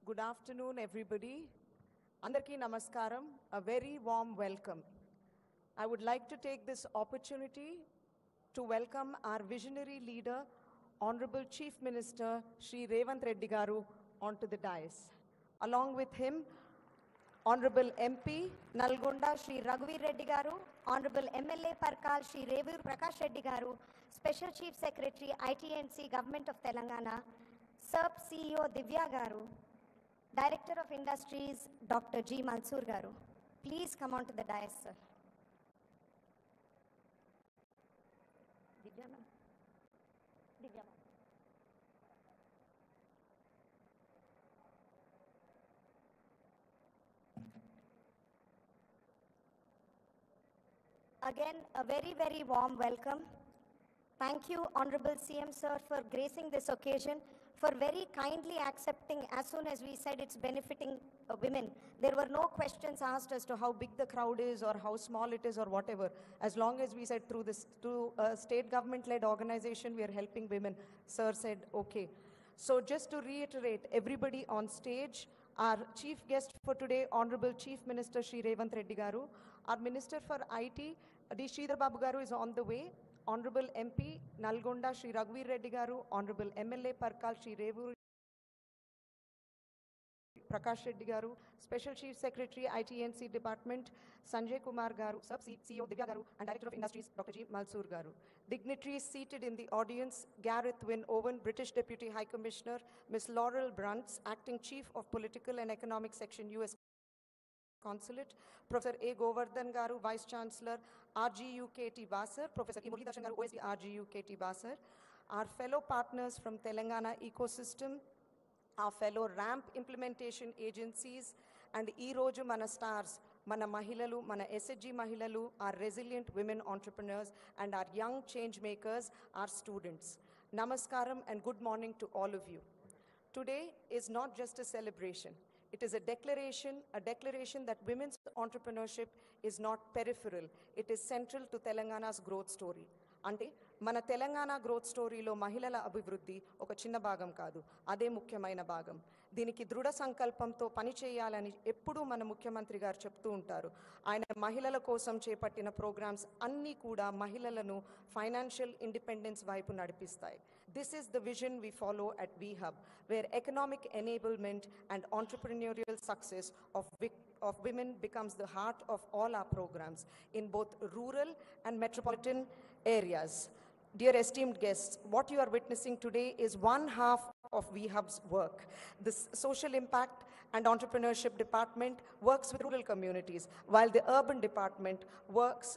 Good afternoon, everybody. Andarki namaskaram, a very warm welcome. I would like to take this opportunity to welcome our visionary leader, Honorable Chief Minister Shri Revanth Reddy Garu, onto the dais. Along with him, Honorable MP Nalgonda Shri Raghuveer Reddy Garu, Honorable MLA Parkal Shri Revur Prakash Reddy Garu, Special Chief Secretary ITNC Government of Telangana, SERP CEO Divya Garu, Director of Industries Dr. G. Mansoor Garu. Please come on to the dais, sir. Divya ma'am. Divya ma'am. Again, a very, very warm welcome. Thank you, Honorable CM Sir, for gracing this occasion, for very kindly accepting as soon as we said it's benefiting women. There were no questions asked as to how big the crowd is or how small it is or whatever. As long as we said through a state government-led organization, we are helping women, Sir said, okay. So just to reiterate, everybody on stage, our chief guest for today, Honorable Chief Minister Shri Revanth Reddy Garu, our Minister for IT, D. Sridhar Babu Garu is on the way. Honorable MP Nalgonda Shri Raghuveer Reddy Garu, Honorable MLA Parkal Shri Revur Prakash Reddy Garu, Special Chief Secretary ITNC Department Sanjay Kumar Garu, SERP CEO Divya Garu, and Director of Industries Dr. G. Mansoor Garu. Dignitaries seated in the audience, Gareth Wynne Owen, British Deputy High Commissioner, Ms. Laurel Brunts, Acting Chief of Political and Economic Section, U.S. Consulate, Professor A. Govardhan Garu, Vice Chancellor, RGU KT Basar, Professor E. Muralidharan Garu, OSD RGU KT Basar, our fellow partners from Telangana ecosystem, our fellow RAMP implementation agencies, and Roju Mana Stars, Mana Mahilalu, Mana SHG Mahilalu, our resilient women entrepreneurs, and our young change makers, our students. Namaskaram and good morning to all of you. Today is not just a celebration. It is a declaration that women's entrepreneurship is not peripheral. It is central to Telangana's growth story. Ante, mana Telangana growth story lo mahilala abhivruddhi oka chinna bhagam kaadu. Ade mukhyamaina bhagam. దీనికి దృఢ సంకల్పంతో పని చేయాలని ఎప్పుడూ మన ముఖ్యమంత్రి గారు చెప్తూ ఉంటారు. ఆయన మహిళల కోసం చేపట్టిన ప్రోగ్రామ్స్ అన్నీ కూడా మహిళలను ఫైనాన్షియల్ ఇండిపెండెన్స్ వైపు నడిపిస్తాయి. This is the vision we follow at VHub, where economic enablement and entrepreneurial success of women becomes the heart of all our programs in both rural and metropolitan areas. Dear esteemed guests, what you are witnessing today is one half of VHub's work. The social impact and entrepreneurship department works with rural communities, while the urban department works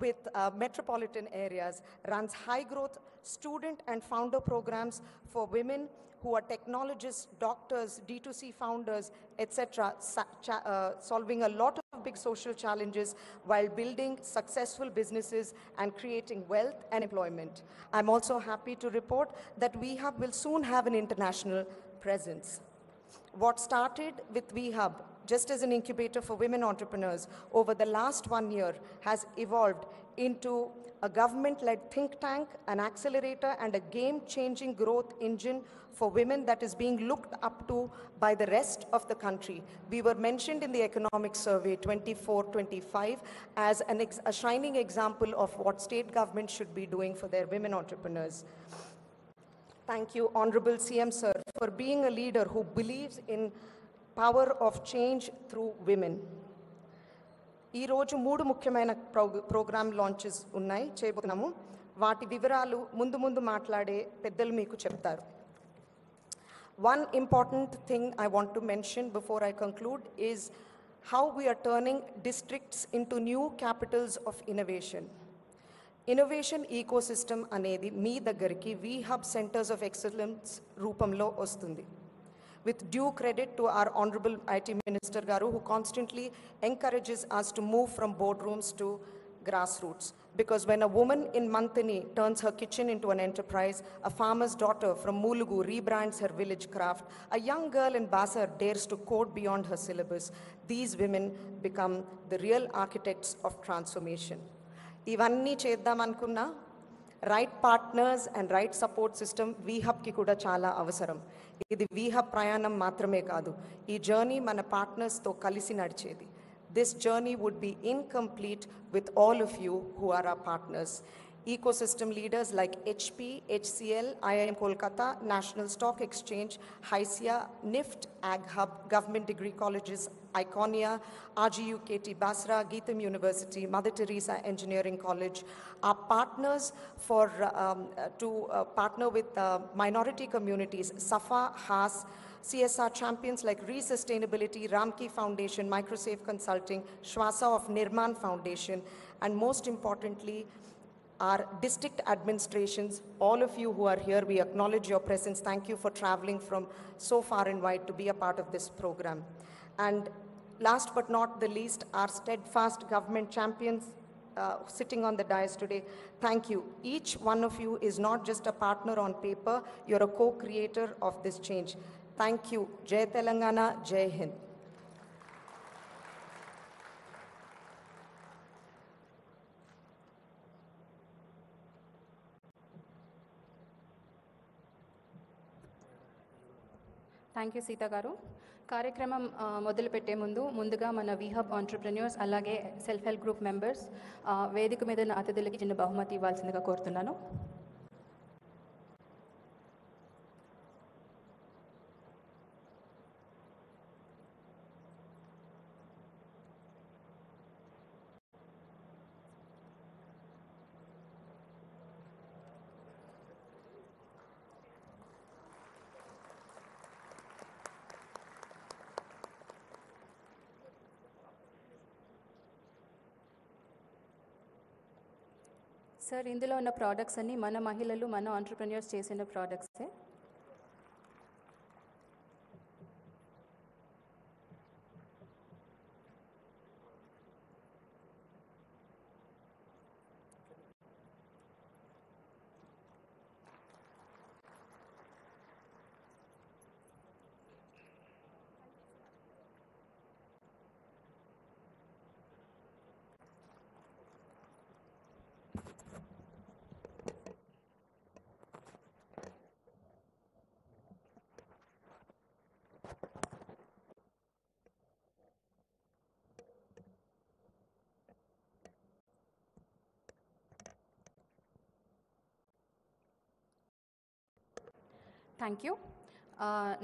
with metropolitan areas, runs high growth student and founder programs for women who are technologists, doctors, D2C founders, etc., solving a lot of big social challenges while building successful businesses and creating wealth and employment. I'm also happy to report that VHub will soon have an international presence. What started with VHub just as an incubator for women entrepreneurs over the last 1 year has evolved into a government-led think tank, an accelerator, and a game-changing growth engine for women that is being looked up to by the rest of the country. We were mentioned in the Economic Survey 24-25 as a shining example of what state government should be doing for their women entrepreneurs. Thank you, Honorable CM Sir, for being a leader who believes in power of change through women. ఈ రోజు 3 ముఖ్యమైన programme launches ఉన్నాయి చేయబోతున్నాము. వాటి వివరాలు ముందు మాట్లాడే పెద్దలు మీకు చెప్తారు. One important thing I want to mention before I conclude is how we are turning districts into new capitals of innovation. Innovation ecosystem అనేది మీ దగ్గరికి VHub Centers of Excellence రూపంలో వస్తుంది. With due credit to our Honorable IT Minister Garu, who constantly encourages us to move from boardrooms to grassroots. Because when a woman in Mantini turns her kitchen into an enterprise, a farmer's daughter from Mulugu rebrands her village craft, a young girl in Basar dares to code beyond her syllabus, these women become the real architects of transformation. Ivanni cheddam anukunna right partners and right support system VHub ki kuda chala avasaram. ఇది వీహ ప్రయాణం మాత్రమే కాదు, ఈ journey మన పార్ట్నర్స్తో కలిసి నడిచేది. This journey would be incomplete with all of you who are our partners. Ecosystem leaders like HP, HCL, IIM Kolkata, National Stock Exchange, HYSIA, NIFT, Ag Hub, Government Degree Colleges, Iconia, RGU KT Basra, Geetham University, Mother Teresa Engineering College, are partners to partner with minority communities, SAFA, HAS, CSR champions like Re-Sustainability, Ramki Foundation, Microsafe Consulting, Shwasa of Nirman Foundation, and most importantly, our district administrations. All of you who are here, we acknowledge your presence. Thank you for traveling from so far and wide to be a part of this program. And last but not the least, our steadfast government champions sitting on the dais today. Thank you. Each one of you is not just a partner on paper, you're a co-creator of this change. Thank you. Jai Telangana, Jai Hind. Thank you Sita గారు. కార్యక్రమం మొదలుపెట్టే ముందుగా మన వీహబ్ entrepreneurs అలాగే self help group members వేదిక మీద ఉన్న అతిథులకి చిన్న బహుమతి ఇవ్వాల్సిందిగా కోరుతున్నాను. సార్, ఇందులో ఉన్న ప్రోడక్ట్స్ అన్నీ మన మహిళలు, మన ఆంటర్ప్రెన్యూర్స్ చేసిన ప్రోడక్ట్సే. Thank you.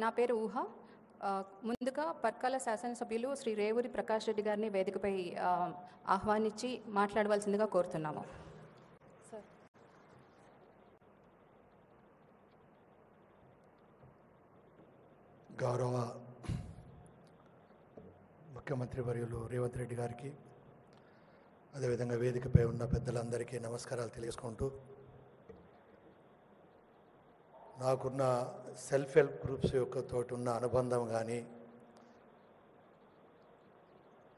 నా పేరు ఊహ. ముందుగా పర్కాల శాసనసభ్యులు శ్రీ రేవూరి ప్రకాష్ రెడ్డి గారిని వేదికపై ఆహ్వానించి మాట్లాడవలసిందిగా కోరుతున్నాము. సార్. గౌరవ ముఖ్యమంత్రి వర్యులు రేవంత్ రెడ్డి గారికి, అదేవిధంగా వేదికపై ఉన్న పెద్దలందరికీ నమస్కారాలు తెలియజేసుకుంటూ, నాకున్న సెల్ఫ్ హెల్ప్ గ్రూప్స్ యొక్క తోటి ఉన్న అనుబంధం కానీ,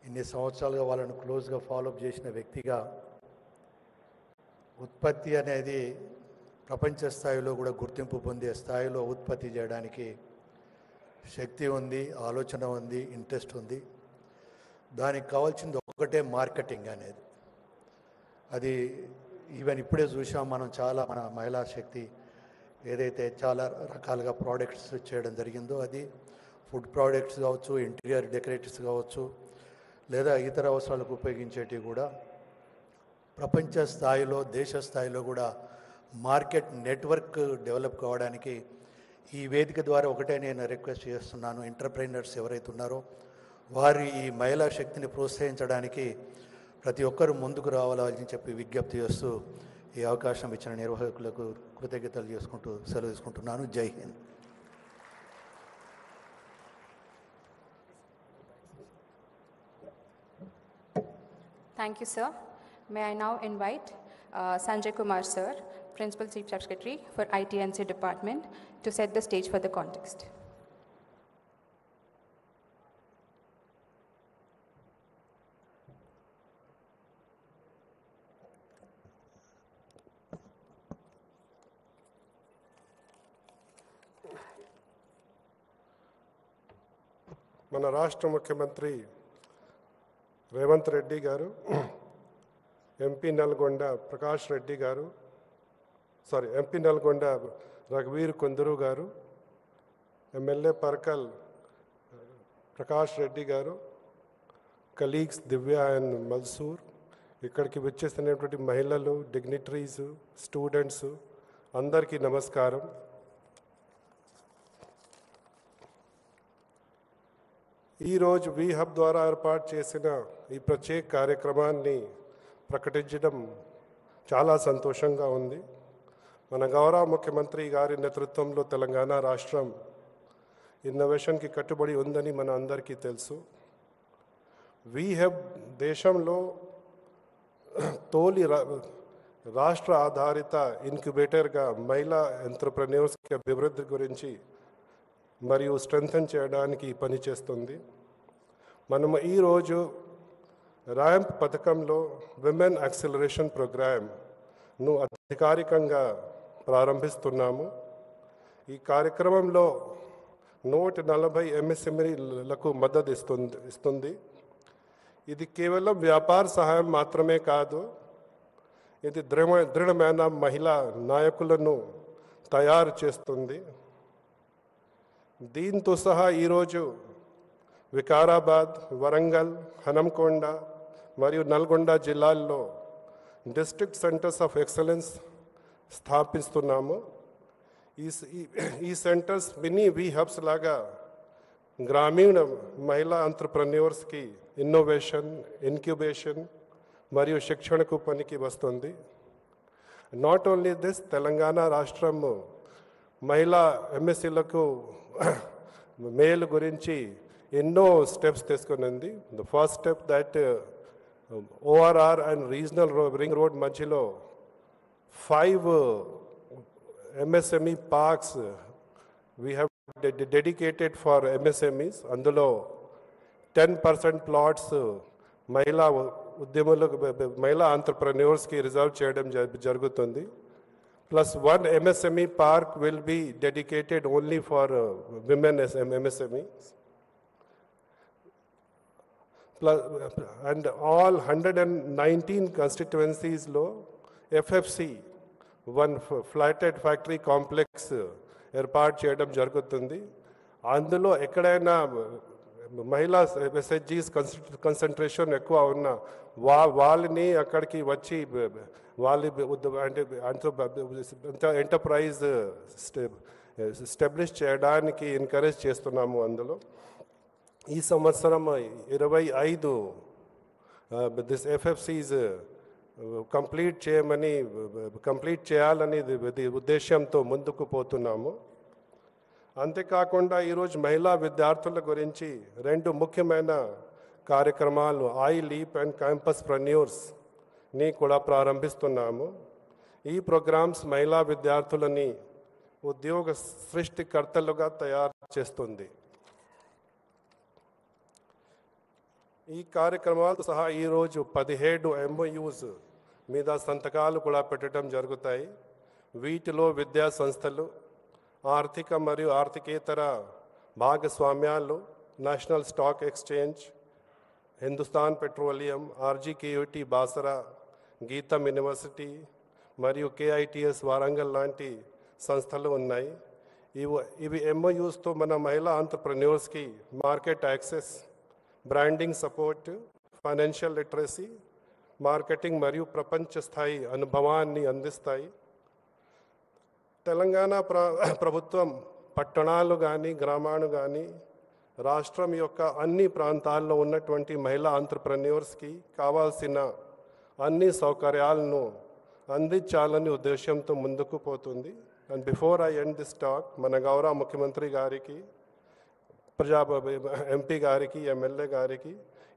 ఇన్ని సంవత్సరాలుగా వాళ్ళను క్లోజ్గా ఫాలోఅప్ చేసిన వ్యక్తిగా, ఉత్పత్తి అనేది ప్రపంచ స్థాయిలో కూడా గుర్తింపు పొందే స్థాయిలో ఉత్పత్తి చేయడానికి శక్తి ఉంది, ఆలోచన ఉంది, ఇంట్రెస్ట్ ఉంది. దానికి కావాల్సింది ఒకటే మార్కెటింగ్ అనేది. అది ఈవెన్ ఇప్పుడే చూసాం మనం, చాలా మన మహిళా శక్తి ఏదైతే చాలా రకాలుగా ప్రోడక్ట్స్ చేయడం జరిగిందో, అది ఫుడ్ ప్రోడక్ట్స్ కావచ్చు, ఇంటీరియర్ డెకరేటివ్స్ కావచ్చు, లేదా ఇతర అవసరాలకు ఉపయోగించేటివి కూడా ప్రపంచ స్థాయిలో, దేశ స్థాయిలో కూడా మార్కెట్ నెట్వర్క్ డెవలప్ కావడానికి ఈ వేదిక ద్వారా ఒకటే నేను రిక్వెస్ట్ చేస్తున్నాను. ఎంటర్ప్రైనర్స్ ఎవరైతే ఉన్నారో వారి ఈ మహిళా శక్తిని ప్రోత్సహించడానికి ప్రతి ఒక్కరూ ముందుకు రావాలని చెప్పి విజ్ఞప్తి చేస్తూ ఈ అవకాశం ఇచ్చిన నిర్వాహకులకు కృతజ్ఞతలు చేసుకుంటూ సెలవు తీసుకుంటున్నాను. జై Hind. Thank you, sir. May I now invite Sanjay Kumar, sir, Principal Chief Secretary for IT&C Department, to set the stage for the context. మన రాష్ట్ర ముఖ్యమంత్రి రేవంత్ రెడ్డి గారు, ఎంపీ నల్గొండ ప్రకాష్ రెడ్డి గారు, ఎంపీ నల్గొండ రఘువీర్ కొందరు గారు, ఎమ్మెల్యే పర్కల్ ప్రకాష్ రెడ్డి గారు, కలీగ్స్ దివ్య అండ్ మల్సూర్, ఇక్కడికి వచ్చేసినటువంటి మహిళలు, డిగ్నిటరీస్, స్టూడెంట్స్ అందరికీ నమస్కారం. ఈరోజు వి హబ్ ద్వారా ఏర్పాటు చేసిన ఈ ప్రత్యేక కార్యక్రమాన్ని ప్రకటించడం చాలా సంతోషంగా ఉంది. మన గౌరవ ముఖ్యమంత్రి గారి నేతృత్వంలో తెలంగాణ రాష్ట్రం ఇన్నోవేషన్కి కట్టుబడి ఉందని మన అందరికీ తెలుసు. వి హబ్ దేశంలో తొలి రాష్ట్ర ఆధారిత ఇన్క్యుబేటర్గా మహిళా ఎంటర్‌ప్రెన్యూర్స్‌కి అభివృద్ధి గురించి మరియు స్ట్రెంథెన్ చేయడానికి పనిచేస్తుంది. మనం ఈరోజు ర్యాంప్ పథకంలో విమెన్ యాక్సిలరేషన్ ప్రోగ్రామ్ను అధికారికంగా ప్రారంభిస్తున్నాము. ఈ కార్యక్రమంలో 140 ఎంఎస్ఎంఈలకు మద్దతు ఇస్తుంది. ఇది కేవలం వ్యాపార సహాయం మాత్రమే కాదు, ఇది దృఢమైన మహిళా నాయకులను తయారు చేస్తుంది. దీంతో సహా ఈరోజు వికారాబాద్, వరంగల్, హనంకొండ మరియు నల్గొండ జిల్లాల్లో డిస్ట్రిక్ట్ సెంటర్స్ ఆఫ్ ఎక్సలెన్స్ స్థాపిస్తున్నాము. ఈ సెంటర్స్ మినీ వి హబ్స్ లాగా గ్రామీణ మహిళా ఎంటర్‌ప్రెన్యూర్స్కి ఇన్నోవేషన్, ఇన్క్యుబేషన్ మరియు శిక్షణకు పనికి వస్తుంది. నాట్ ఓన్లీ దిస్, తెలంగాణ రాష్ట్రం మహిళా ఎంఎస్సీలకు మేలు గురించి ఎన్నో స్టెప్స్ తీసుకునింది. The first step that ORR and regional ring road మధ్యలో 5 MSME parks we have dedicated for MSMEs. అందులో 10% ప్లాట్స్ మహిళా ఉద్యములకు, మహిళా ఎంటర్‌ప్రెన్యూర్స్కి రిజర్వ్ చేయడం జరుగుతుంది. Plus 1 MSME park will be dedicated only for women MSMEs. Plus, and all 119 constituencies లో FFC 1 flatted factory complex ఏర్పాటు చేయడం జరుగుతుంది. అందులో ఎక్కడైనా మహిళా ఎస్హెచ్జీస్ కన్సంట్రేషన్ ఎక్కువ ఉన్న వాళ్ళని అక్కడికి వచ్చి అంటే ఎంటర్ప్రైజ్ ఎస్టాబ్లిష్ చేయడానికి ఎంకరేజ్ చేస్తున్నాము. అందులో ఈ సంవత్సరం 25 దిస్ ఎఫ్ఎఫ్సిస్ కంప్లీట్ చేయాలని ఉద్దేశంతో ముందుకు పోతున్నాము. అంతేకాకుండా ఈరోజు మహిళా విద్యార్థుల గురించి 2 ముఖ్యమైన కార్యక్రమాలు ఐ లీప్ అండ్ క్యాంపస్ ప్రెన్యూర్స్ని కూడా ప్రారంభిస్తున్నాము. ఈ ప్రోగ్రామ్స్ మహిళా విద్యార్థులని ఉద్యోగ సృష్టికర్తలుగా తయారు చేస్తుంది. ఈ కార్యక్రమాలతో సహా ఈరోజు 17 MOUs మీద సంతకాలు కూడా పెట్టడం జరుగుతాయి. వీటిలో విద్యా సంస్థలు, ఆర్థిక మరియు ఆర్థికేతర భాగస్వామ్యాలు, national stock exchange, Hindustan petroleum, RGKUT Basara, GITAM university మరియు KITS వారంగల్ లాంటి సంస్థలు ఉన్నాయి. ఇవి MOUsతో మన మహిళా ఎంటర్‌ప్రెన్యూర్స్కి market access, branding support, financial literacy, marketing మరియు ప్రపంచ స్థాయి అనుభవాన్ని అందిస్తాయి. తెలంగాణ ప్రభుత్వం పట్టణాలు కానీ గ్రామాలు కానీ రాష్ట్రం యొక్క అన్ని ప్రాంతాల్లో ఉన్నటువంటి మహిళా ఎంటర్‌ప్రెన్యూర్స్కి కావాల్సిన అన్ని సౌకర్యాలను అందించాలని ఉద్దేశంతో ముందుకు పోతుంది. And before I end this talk, మన గౌరవ ముఖ్యమంత్రి గారికి, ఎంపీ గారికి, ఎమ్మెల్యే గారికి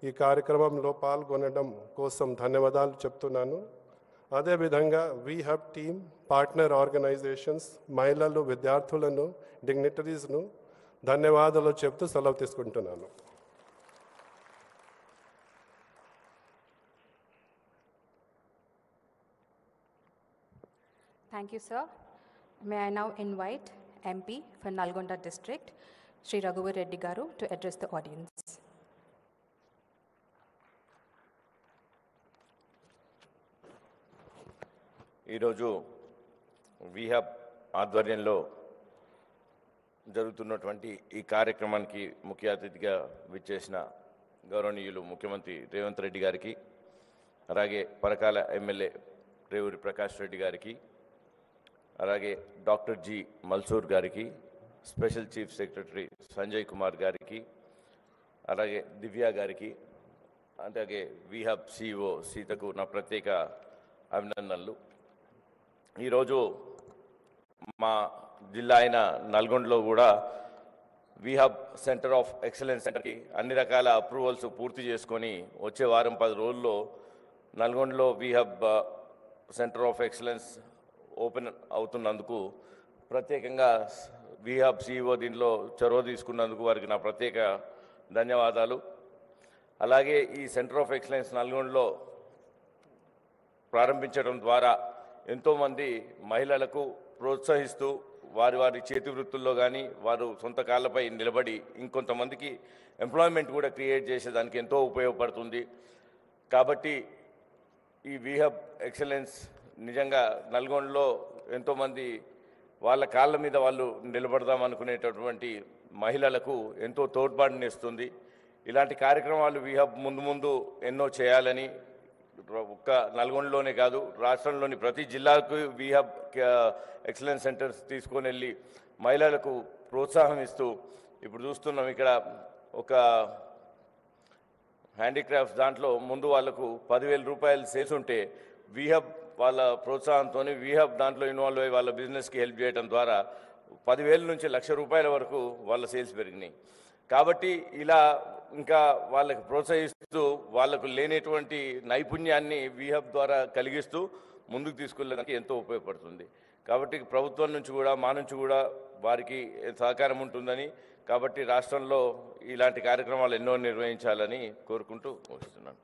ఈ కార్యక్రమంలో పాల్గొనడం కోసం ధన్యవాదాలు చెప్తున్నాను. అదేవిధంగా వి హబ్ టీమ్, పార్ట్నర్ ఆర్గనైజేషన్స్, మహిళలు, విద్యార్థులను, డిగ్నిటరీస్ను ధన్యవాదాలు చెప్తూ సెలవు తీసుకుంటున్నాను. Thank you, sir. May I now invite MP for Nalgonda District, Shri Raghuvar Reddy Garu, to address the audience. ఈరోజు వి హబ్ ఆధ్వర్యంలో జరుగుతున్నటువంటి ఈ కార్యక్రమానికి ముఖ్య అతిథిగా విచ్చేసిన గౌరవనీయులు ముఖ్యమంత్రి రేవంత్ రెడ్డి గారికి, అలాగే పరకాల ఎమ్మెల్యే రేవూరి ప్రకాష్ రెడ్డి గారికి, అలాగే డాక్టర్ జి మల్సూర్ గారికి, special chief secretary Sanjay Kumar గారికి, అలాగే దివ్య గారికి, అలాగే విహబ్ సిఇఓ సీతకు నా ప్రత్యేక అభినందనలు. ఈరోజు మా జిల్లా అయిన నల్గొండలో కూడా విహబ్ సెంటర్ ఆఫ్ ఎక్సలెన్స్ సెంటర్కి అన్ని రకాల అప్రూవల్స్ పూర్తి చేసుకొని వచ్చే వారం 10 రోజుల్లో నల్గొండలో విహబ్ సెంటర్ ఆఫ్ ఎక్సలెన్స్ ఓపెన్ అవుతున్నందుకు ప్రత్యేకంగా విహబ్ సిఇఓ దీంట్లో చొరవ తీసుకున్నందుకు వారికి నా ప్రత్యేక ధన్యవాదాలు. అలాగే ఈ సెంటర్ ఆఫ్ ఎక్సలెన్స్ నల్గొండలో ప్రారంభించడం ద్వారా ఎంతోమంది మహిళలకు ప్రోత్సహిస్తూ వారి చేతి వృత్తుల్లో కానీ వారు సొంత కాళ్ళపై నిలబడి ఇంకొంతమందికి ఎంప్లాయ్మెంట్ కూడా క్రియేట్ చేసేదానికి ఎంతో ఉపయోగపడుతుంది. కాబట్టి ఈ విహబ్ ఎక్సలెన్స్ నిజంగా నల్గొండలో ఎంతోమంది వాళ్ళ కాళ్ళ మీద వాళ్ళు నిలబడదాం అనుకునేటటువంటి మహిళలకు ఎంతో తోడ్పాటునిస్తుంది. ఇలాంటి కార్యక్రమాలు విహబ్ ముందు ఎన్నో చేయాలని, ఒక్క నల్గొండలోనే కాదు రాష్ట్రంలోని ప్రతి జిల్లాకు విహబ్ ఎక్సలెన్స్ సెంటర్స్ తీసుకొని వెళ్ళి మహిళలకు ప్రోత్సాహం ఇస్తూ, ఇప్పుడు చూస్తున్నాం ఇక్కడ ఒక హ్యాండీక్రాఫ్ట్స్ దాంట్లో ముందు వాళ్ళకు 10,000 రూపాయలు సేల్స్ ఉంటే విహబ్ వాళ్ళ ప్రోత్సాహంతో విహబ్ దాంట్లో ఇన్వాల్వ్ అయ్యి వాళ్ళ బిజినెస్కి హెల్ప్ చేయడం ద్వారా 10,000 నుంచి 1,00,000 రూపాయల వరకు వాళ్ళ సేల్స్ పెరిగినాయి. కాబట్టి ఇలా ఇంకా వాళ్ళకి ప్రోత్సహిస్తూ వాళ్ళకు లేనటువంటి నైపుణ్యాన్ని విహబ్ ద్వారా కలిగిస్తూ ముందుకు తీసుకెళ్ళడానికి ఎంతో ఉపయోగపడుతుంది. కాబట్టి ప్రభుత్వం నుంచి కూడా మా నుంచి కూడా వారికి సహకారం ఉంటుందని, కాబట్టి రాష్ట్రంలో ఇలాంటి కార్యక్రమాలు ఎన్నో నిర్వహించాలని కోరుకుంటూ వస్తున్నాను.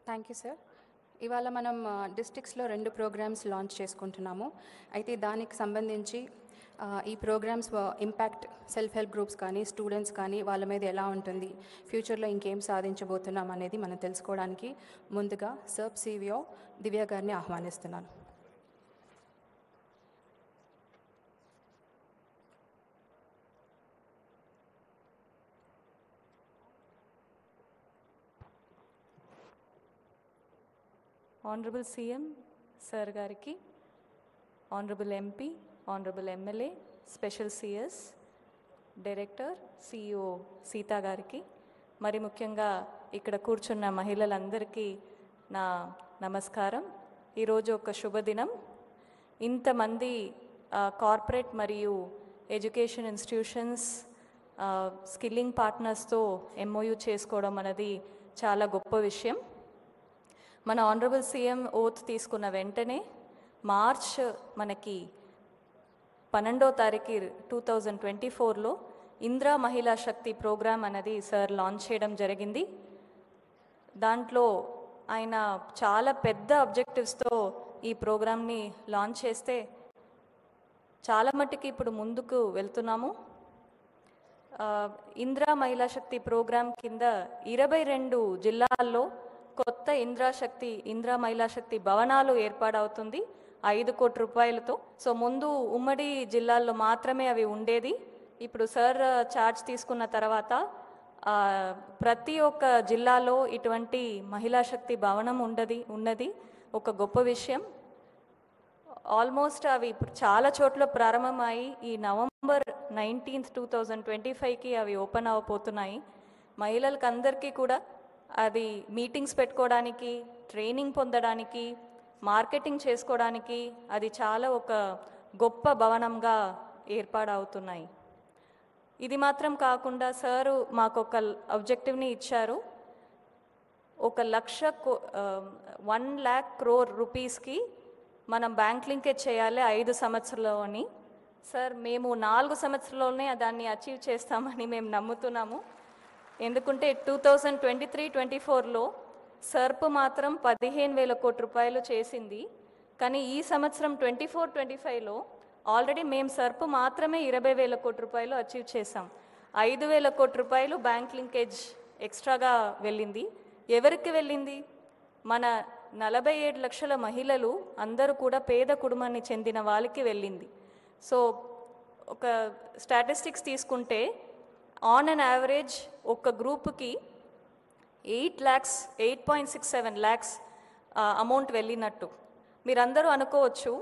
Thank you sir. ఇవాళ మనం డిస్ట్రిక్ట్స్లో 2 ప్రోగ్రామ్స్ లాంచ్ చేసుకుంటున్నాము. అయితే దానికి సంబంధించి ఈ programmes impact self help groups కానీ స్టూడెంట్స్ కానీ వాళ్ళ మీద ఎలా ఉంటుంది, ఫ్యూచర్లో ఇంకేం సాధించబోతున్నాం అనేది మనం తెలుసుకోవడానికి ముందుగా సర్ప్ సిఇఓ దివ్య గారిని ఆహ్వానిస్తున్నాను. Honorable CM Sir Gariki, Honorable MP, Honorable MLA, Special CS, Director, CEO Sita Gariki, మరి ముఖ్యంగా ఇక్కడ కూర్చున్న మహిళలందరికీ నా నమస్కారం. ఈరోజు ఒక శుభదినం. ఇంతమంది కార్పొరేట్ మరియు ఎడ్యుకేషన్ ఇన్స్టిట్యూషన్స్ స్కిల్లింగ్ పార్ట్నర్స్తో MOU చేసుకోవడం అనేది చాలా గొప్ప విషయం. మన ఆనరబుల్ సీఎం ఓత్ తీసుకున్న వెంటనే మార్చ్ మనకి 12వ తారీఖు 2024లో ఇందిరా మహిళా శక్తి ప్రోగ్రామ్ అనేది సార్ లాంచ్ చేయడం జరిగింది. దాంట్లో ఆయన చాలా పెద్ద ఆబ్జెక్టివ్స్తో ఈ ప్రోగ్రామ్ని లాంచ్ చేస్తే చాలా మట్టుకి ఇప్పుడు ముందుకు వెళ్తున్నాము. ఇందిరా మహిళా శక్తి ప్రోగ్రామ్ కింద 22 జిల్లాల్లో కొత్త ఇందిరా మహిళా శక్తి భవనాలు ఏర్పాటవుతుంది 5 కోట్ల రూపాయలతో. సో ముందు ఉమ్మడి జిల్లాల్లో మాత్రమే అవి ఉండేది. ఇప్పుడు సార్ చార్జ్ తీసుకున్న తర్వాత ప్రతి ఒక్క జిల్లాలో ఇటువంటి మహిళా శక్తి భవనం ఉన్నది ఒక గొప్ప విషయం. ఆల్మోస్ట్ అవి ఇప్పుడు చాలా చోట్ల ప్రారంభమయ్యి ఈ నవంబర్ 19, 2025కి అవి ఓపెన్ అవ్వబోతున్నాయి. మహిళలకు అందరికీ కూడా అది మీటింగ్స్ పెట్టుకోవడానికి, ట్రైనింగ్ పొందడానికి, మార్కెటింగ్ చేసుకోవడానికి అది చాలా ఒక గొప్ప భవనంగా ఏర్పాటవుతున్నాయి. ఇది మాత్రం కాకుండా సారు మాకు ఒక ఆబ్జెక్టివ్ని ఇచ్చారు. 1 lakh crore రూపీస్కి మనం బ్యాంక్ లింకేజ్ చేయాలి 5 సంవత్సరాల్లోని. సార్ మేము 4 సంవత్సరాల్లోనే దాన్ని అచీవ్ చేస్తామని మేము నమ్ముతున్నాము. ఎందుకంటే 2023-24లో సర్ప్ మాత్రం 15,000 కోట్ల రూపాయలు చేసింది. కానీ ఈ సంవత్సరం 24-25లో ఆల్రెడీ మేము సర్ప్ మాత్రమే 20,000 కోట్ల రూపాయలు అచీవ్ చేసాం. 5,000 కోట్ల రూపాయలు బ్యాంక్ లింకేజ్ ఎక్స్ట్రాగా వెళ్ళింది. ఎవరికి వెళ్ళింది? మన 47 లక్షల మహిళలు అందరూ కూడా పేద కుటుంబాన్ని చెందిన వాళ్ళకి వెళ్ళింది. సో ఒక స్టాటిస్టిక్స్ తీసుకుంటే ఆన్ అన్ యావరేజ్ ఒక గ్రూప్కి 8.67 lakhs అమౌంట్ వెళ్ళినట్టు. మీరందరూ అనుకోవచ్చు,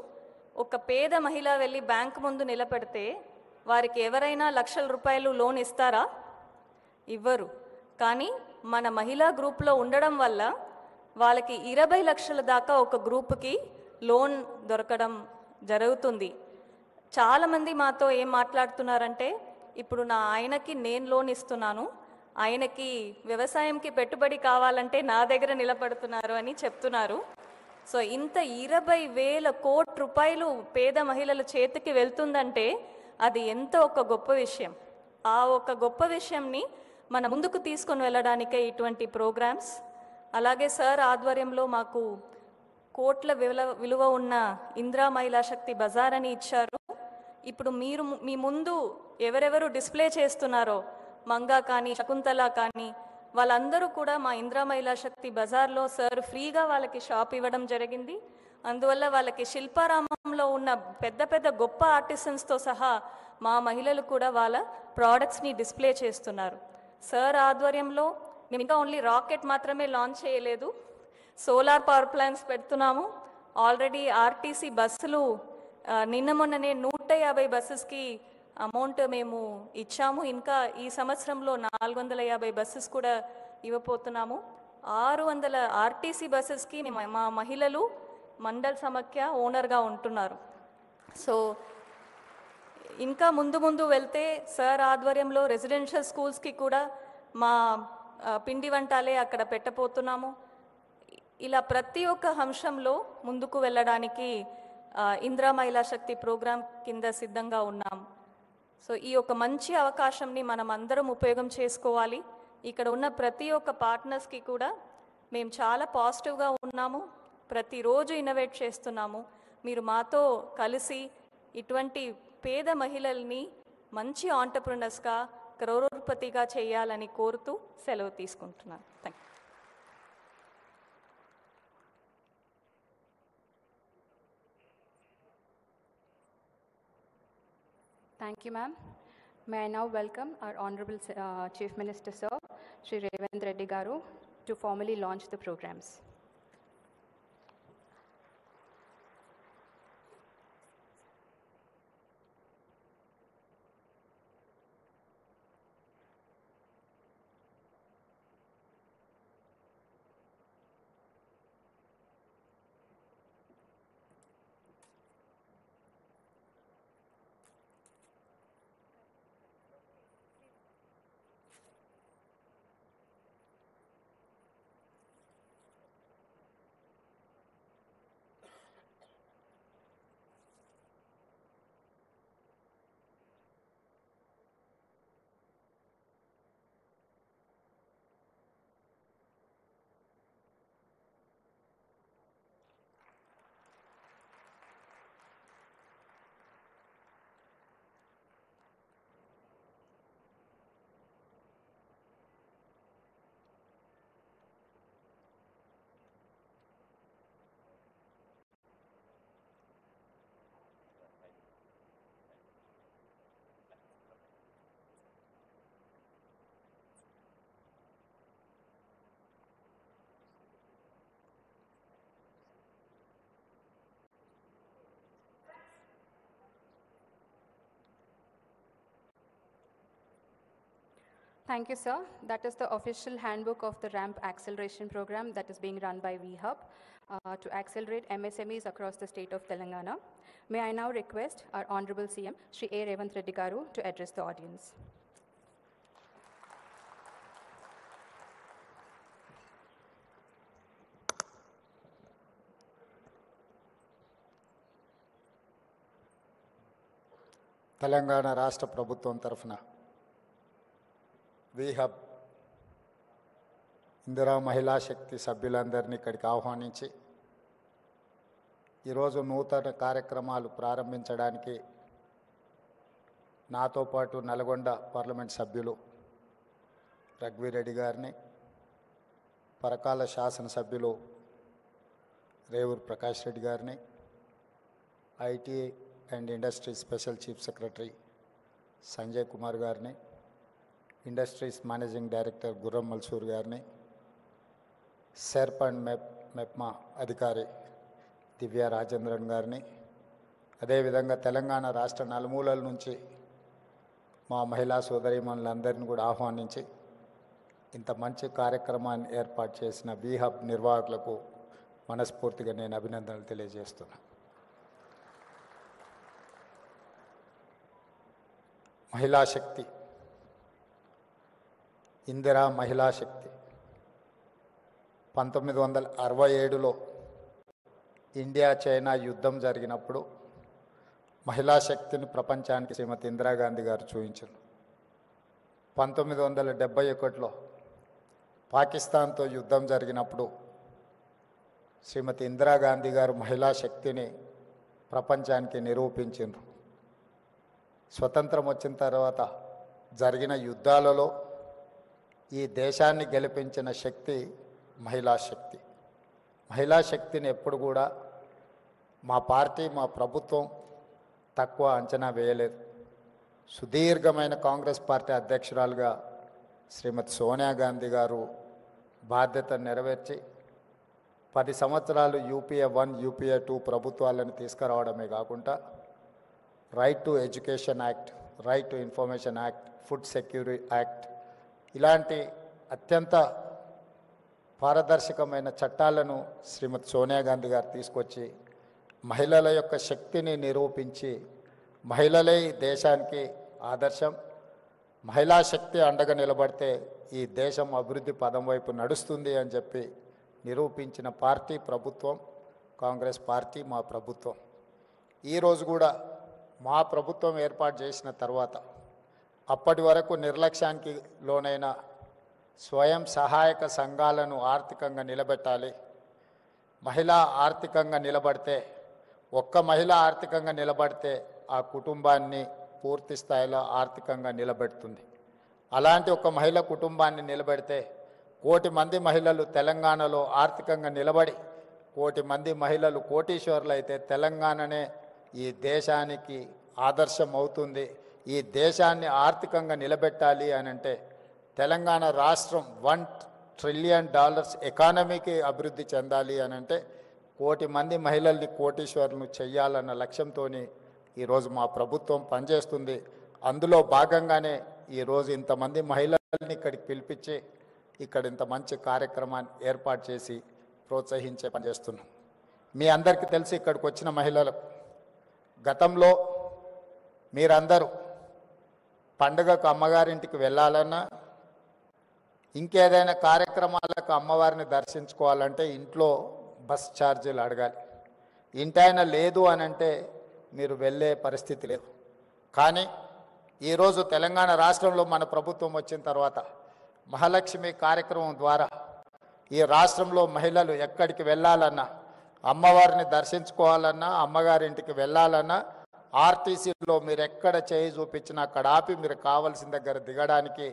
ఒక పేద మహిళ వెళ్ళి బ్యాంక్ ముందు నిలబడితే వారికి ఎవరైనా లక్షల రూపాయలు లోన్ ఇస్తారా? ఇవ్వరు. కానీ మన మహిళా గ్రూప్లో ఉండడం వల్ల వాళ్ళకి 20 లక్షల దాకా ఒక గ్రూప్కి లోన్ దొరకడం జరుగుతుంది. చాలామంది మాతో ఏం మాట్లాడుతున్నారంటే, ఇప్పుడు నా ఆయనకి నేను లోన్ ఇస్తున్నాను, ఆయనకి వ్యవసాయంకి పెట్టుబడి కావాలంటే నా దగ్గర నిలబడుతున్నారు అని చెప్తున్నారు. సో ఇంత 20,000 కోట్ల రూపాయలు పేద మహిళల చేతికి వెళ్తుందంటే అది ఎంతో ఒక గొప్ప విషయం. ఆ ఒక గొప్ప విషయంని మన ముందుకు తీసుకొని వెళ్ళడానికే ఇటువంటి ప్రోగ్రామ్స్. అలాగే సార్ ఆధ్వర్యంలో మాకు కోట్ల విలువ ఉన్న ఇందిరా మహిళా శక్తి బజార్ అని ఇచ్చారు. ఇప్పుడు మీరు మీ ముందు ఎవరెవరు డిస్ప్లే చేస్తున్నారో, మంగా కానీ శకుంతల కానీ, వాళ్ళందరూ కూడా మా ఇందిరా మహిళా శక్తి బజార్లో సార్ ఫ్రీగా వాళ్ళకి షాప్ ఇవ్వడం జరిగింది. అందువల్ల వాళ్ళకి శిల్పారామంలో ఉన్న పెద్ద పెద్ద గొప్ప ఆర్టిసన్స్తో సహా మా మహిళలు కూడా వాళ్ళ ప్రోడక్ట్స్ని డిస్ప్లే చేస్తున్నారు. సార్ ఆధ్వర్యంలో మేము ఇంకా ఓన్లీ రాకెట్ మాత్రమే లాంచ్ చేయలేదు, సోలార్ పవర్ ప్లాంట్స్ పెడుతున్నాము. ఆల్రెడీ ఆర్టీసీ బస్సులు నిన్న మొన్ననే 150 బస్సెస్కి అమౌంట్ మేము ఇచ్చాము. ఇంకా ఈ సంవత్సరంలో 450 బస్సెస్ కూడా ఇవ్వబోతున్నాము. 600 ఆర్టీసీ బస్సెస్కి మా మహిళలు మండల్ సమాఖ్య ఓనర్గా ఉంటున్నారు. సో ఇంకా ముందు వెళ్తే సార్ ఆధ్వర్యంలో రెసిడెన్షియల్ స్కూల్స్కి కూడా మా పిండి వంటలే అక్కడ పెట్టబోతున్నాము. ఇలా ప్రతి ఒక్క అంశంలో ముందుకు వెళ్ళడానికి ఇందిరా మహిళా శక్తి ప్రోగ్రాం కింద సిద్ధంగా ఉన్నాము. సో ఈ ఒక మంచి అవకాశంని మనం అందరం ఉపయోగం చేసుకోవాలి. ఇక్కడ ఉన్న ప్రతి ఒక్క పార్ట్నర్స్కి కూడా మేము చాలా పాజిటివ్గా ఉన్నాము, ప్రతిరోజు ఇన్నోవేట్ చేస్తున్నాము. మీరు మాతో కలిసి ఇటువంటి పేద మహిళల్ని మంచి ఆంటర్ప్రినర్స్గా, క్రోరోపతిగా చేయాలని కోరుతూ సెలవు తీసుకుంటున్నాను. Thank you. Thank you, ma'am. May I now welcome our Honorable Chief Minister, Sir, Shri Revanth Reddy Garu, to formally launch the programs. Thank you, sir. That is the official handbook of the RAMP acceleration program that is being run by VHub to accelerate MSMEs across the state of Telangana. May I now request our Honorable CM, Shri A. Revanth Reddy Garu, to address the audience. Telangana రాష్ట్ర ప్రభుత్వం తరఫున వీహబ్ ఇందిరా మహిళా శక్తి సభ్యులందరినీ ఇక్కడికి ఆహ్వానించి ఈరోజు నూతన కార్యక్రమాలు ప్రారంభించడానికి నాతో పాటు నల్గొండ పార్లమెంట్ సభ్యులు రఘువీరెడ్డి గారిని, పరకాల శాసనసభ్యులు రేవూరి ప్రకాష్ రెడ్డి గారిని, IT and industry special chief secretary Sanjay Kumar గారిని, ఇండస్ట్రీస్ మేనేజింగ్ డైరెక్టర్ గుర్రం మల్సూర్ గారిని, సెర్ప్ అండ్ మెప్మా అధికారి దివ్య రాజేంద్రన్ గారిని, అదేవిధంగా తెలంగాణ రాష్ట్ర నలుమూలల నుంచి మా మహిళా సోదరీమణులందరినీ కూడా ఆహ్వానించి ఇంత మంచి కార్యక్రమాన్ని ఏర్పాటు చేసిన వీహబ్ నిర్వాహకులకు మనస్ఫూర్తిగా నేను అభినందనలు తెలియజేస్తున్నాను. మహిళా శక్తి, ఇందిరా మహిళా శక్తి 1967లో ఇండియా చైనా యుద్ధం జరిగినప్పుడు మహిళా శక్తిని ప్రపంచానికి శ్రీమతి ఇందిరాగాంధీ గారు చూపించారు. 1971లో పాకిస్తాన్తో యుద్ధం జరిగినప్పుడు శ్రీమతి ఇందిరాగాంధీ గారు మహిళా శక్తిని ప్రపంచానికి నిరూపించారు. స్వతంత్రం వచ్చిన తర్వాత జరిగిన యుద్ధాలలో ఈ దేశాన్ని గెలిపించిన శక్తి మహిళా శక్తి. మహిళా శక్తిని ఎప్పుడు కూడా మా పార్టీ, మా ప్రభుత్వం తక్కువ అంచనా వేయలేదు. సుదీర్ఘమైన కాంగ్రెస్ పార్టీ అధ్యక్షురాలుగా శ్రీమతి సోనియా గాంధీ గారు బాధ్యత నెరవేర్చి 10 సంవత్సరాలు యూపీఏ 1, యూపీఏ 2 ప్రభుత్వాలను తీసుకురావడమే కాకుండా right to education act, right to information act, food security act ఇలాంటి అత్యంత పారదర్శకమైన చట్టాలను శ్రీమతి సోనియా గాంధీ గారు తీసుకొచ్చి మహిళల యొక్క శక్తిని నిరూపించి మహిళలే ఈ దేశానికి ఆదర్శం, మహిళా శక్తి అండగా నిలబడితే ఈ దేశం అభివృద్ధి పదం వైపు నడుస్తుంది అని చెప్పి నిరూపించిన పార్టీ ప్రభుత్వం కాంగ్రెస్ పార్టీ, మా ప్రభుత్వం. ఈరోజు కూడా మా ప్రభుత్వం ఏర్పాటు చేసిన తర్వాత అప్పటి వరకు నిర్లక్ష్యానికి లోనైన స్వయం సహాయక సంఘాలను ఆర్థికంగా నిలబెట్టాలి. మహిళ ఆర్థికంగా నిలబడితే, ఒక్క మహిళ ఆర్థికంగా నిలబడితే ఆ కుటుంబాన్ని పూర్తి స్థాయిలో ఆర్థికంగా నిలబెడుతుంది. అలాంటి ఒక మహిళ కుటుంబాన్ని నిలబెడితే 1 కోటి మంది మహిళలు తెలంగాణలో ఆర్థికంగా నిలబడి 1 కోటి మంది మహిళలు కోటీశ్వరులు అయితే తెలంగాణనే ఈ దేశానికి ఆదర్శం అవుతుంది. ఈ దేశాన్ని ఆర్థికంగా నిలబెట్టాలి అని అంటే తెలంగాణ రాష్ట్రం $1 ట్రిలియన్ ఎకానమీకి అభివృద్ధి చెందాలి అని అంటే 1 కోటి మంది మహిళల్ని కోటీశ్వరులను చెయ్యాలన్న లక్ష్యంతో ఈరోజు మా ప్రభుత్వం పనిచేస్తుంది. అందులో భాగంగానే ఈరోజు ఇంతమంది మహిళల్ని ఇక్కడికి పిలిపించి ఇక్కడ ఇంత మంచి కార్యక్రమాన్ని ఏర్పాటు చేసి ప్రోత్సహించే పనిచేస్తున్నాం. మీ అందరికీ తెలిసి ఇక్కడికి వచ్చిన మహిళలకు గతంలో మీరందరూ పండుగకు అమ్మగారింటికి వెళ్ళాలన్నా, ఇంకేదైనా కార్యక్రమాలకు అమ్మవారిని దర్శించుకోవాలంటే ఇంట్లో బస్ ఛార్జీలు అడగాలి. ఇంటైనా లేదు అని అంటే మీరు వెళ్ళే పరిస్థితి లేదు. కానీ ఈరోజు తెలంగాణ రాష్ట్రంలో మన ప్రభుత్వం వచ్చిన తర్వాత మహాలక్ష్మి కార్యక్రమం ద్వారా ఈ రాష్ట్రంలో మహిళలు ఎక్కడికి వెళ్ళాలన్నా, అమ్మవారిని దర్శించుకోవాలన్నా, అమ్మగారింటికి వెళ్ళాలన్నా ఆర్టీసీలో మీరు ఎక్కడ చేయి చూపించినా అక్కడ ఆపి మీరు కావాల్సిన దగ్గర దిగడానికి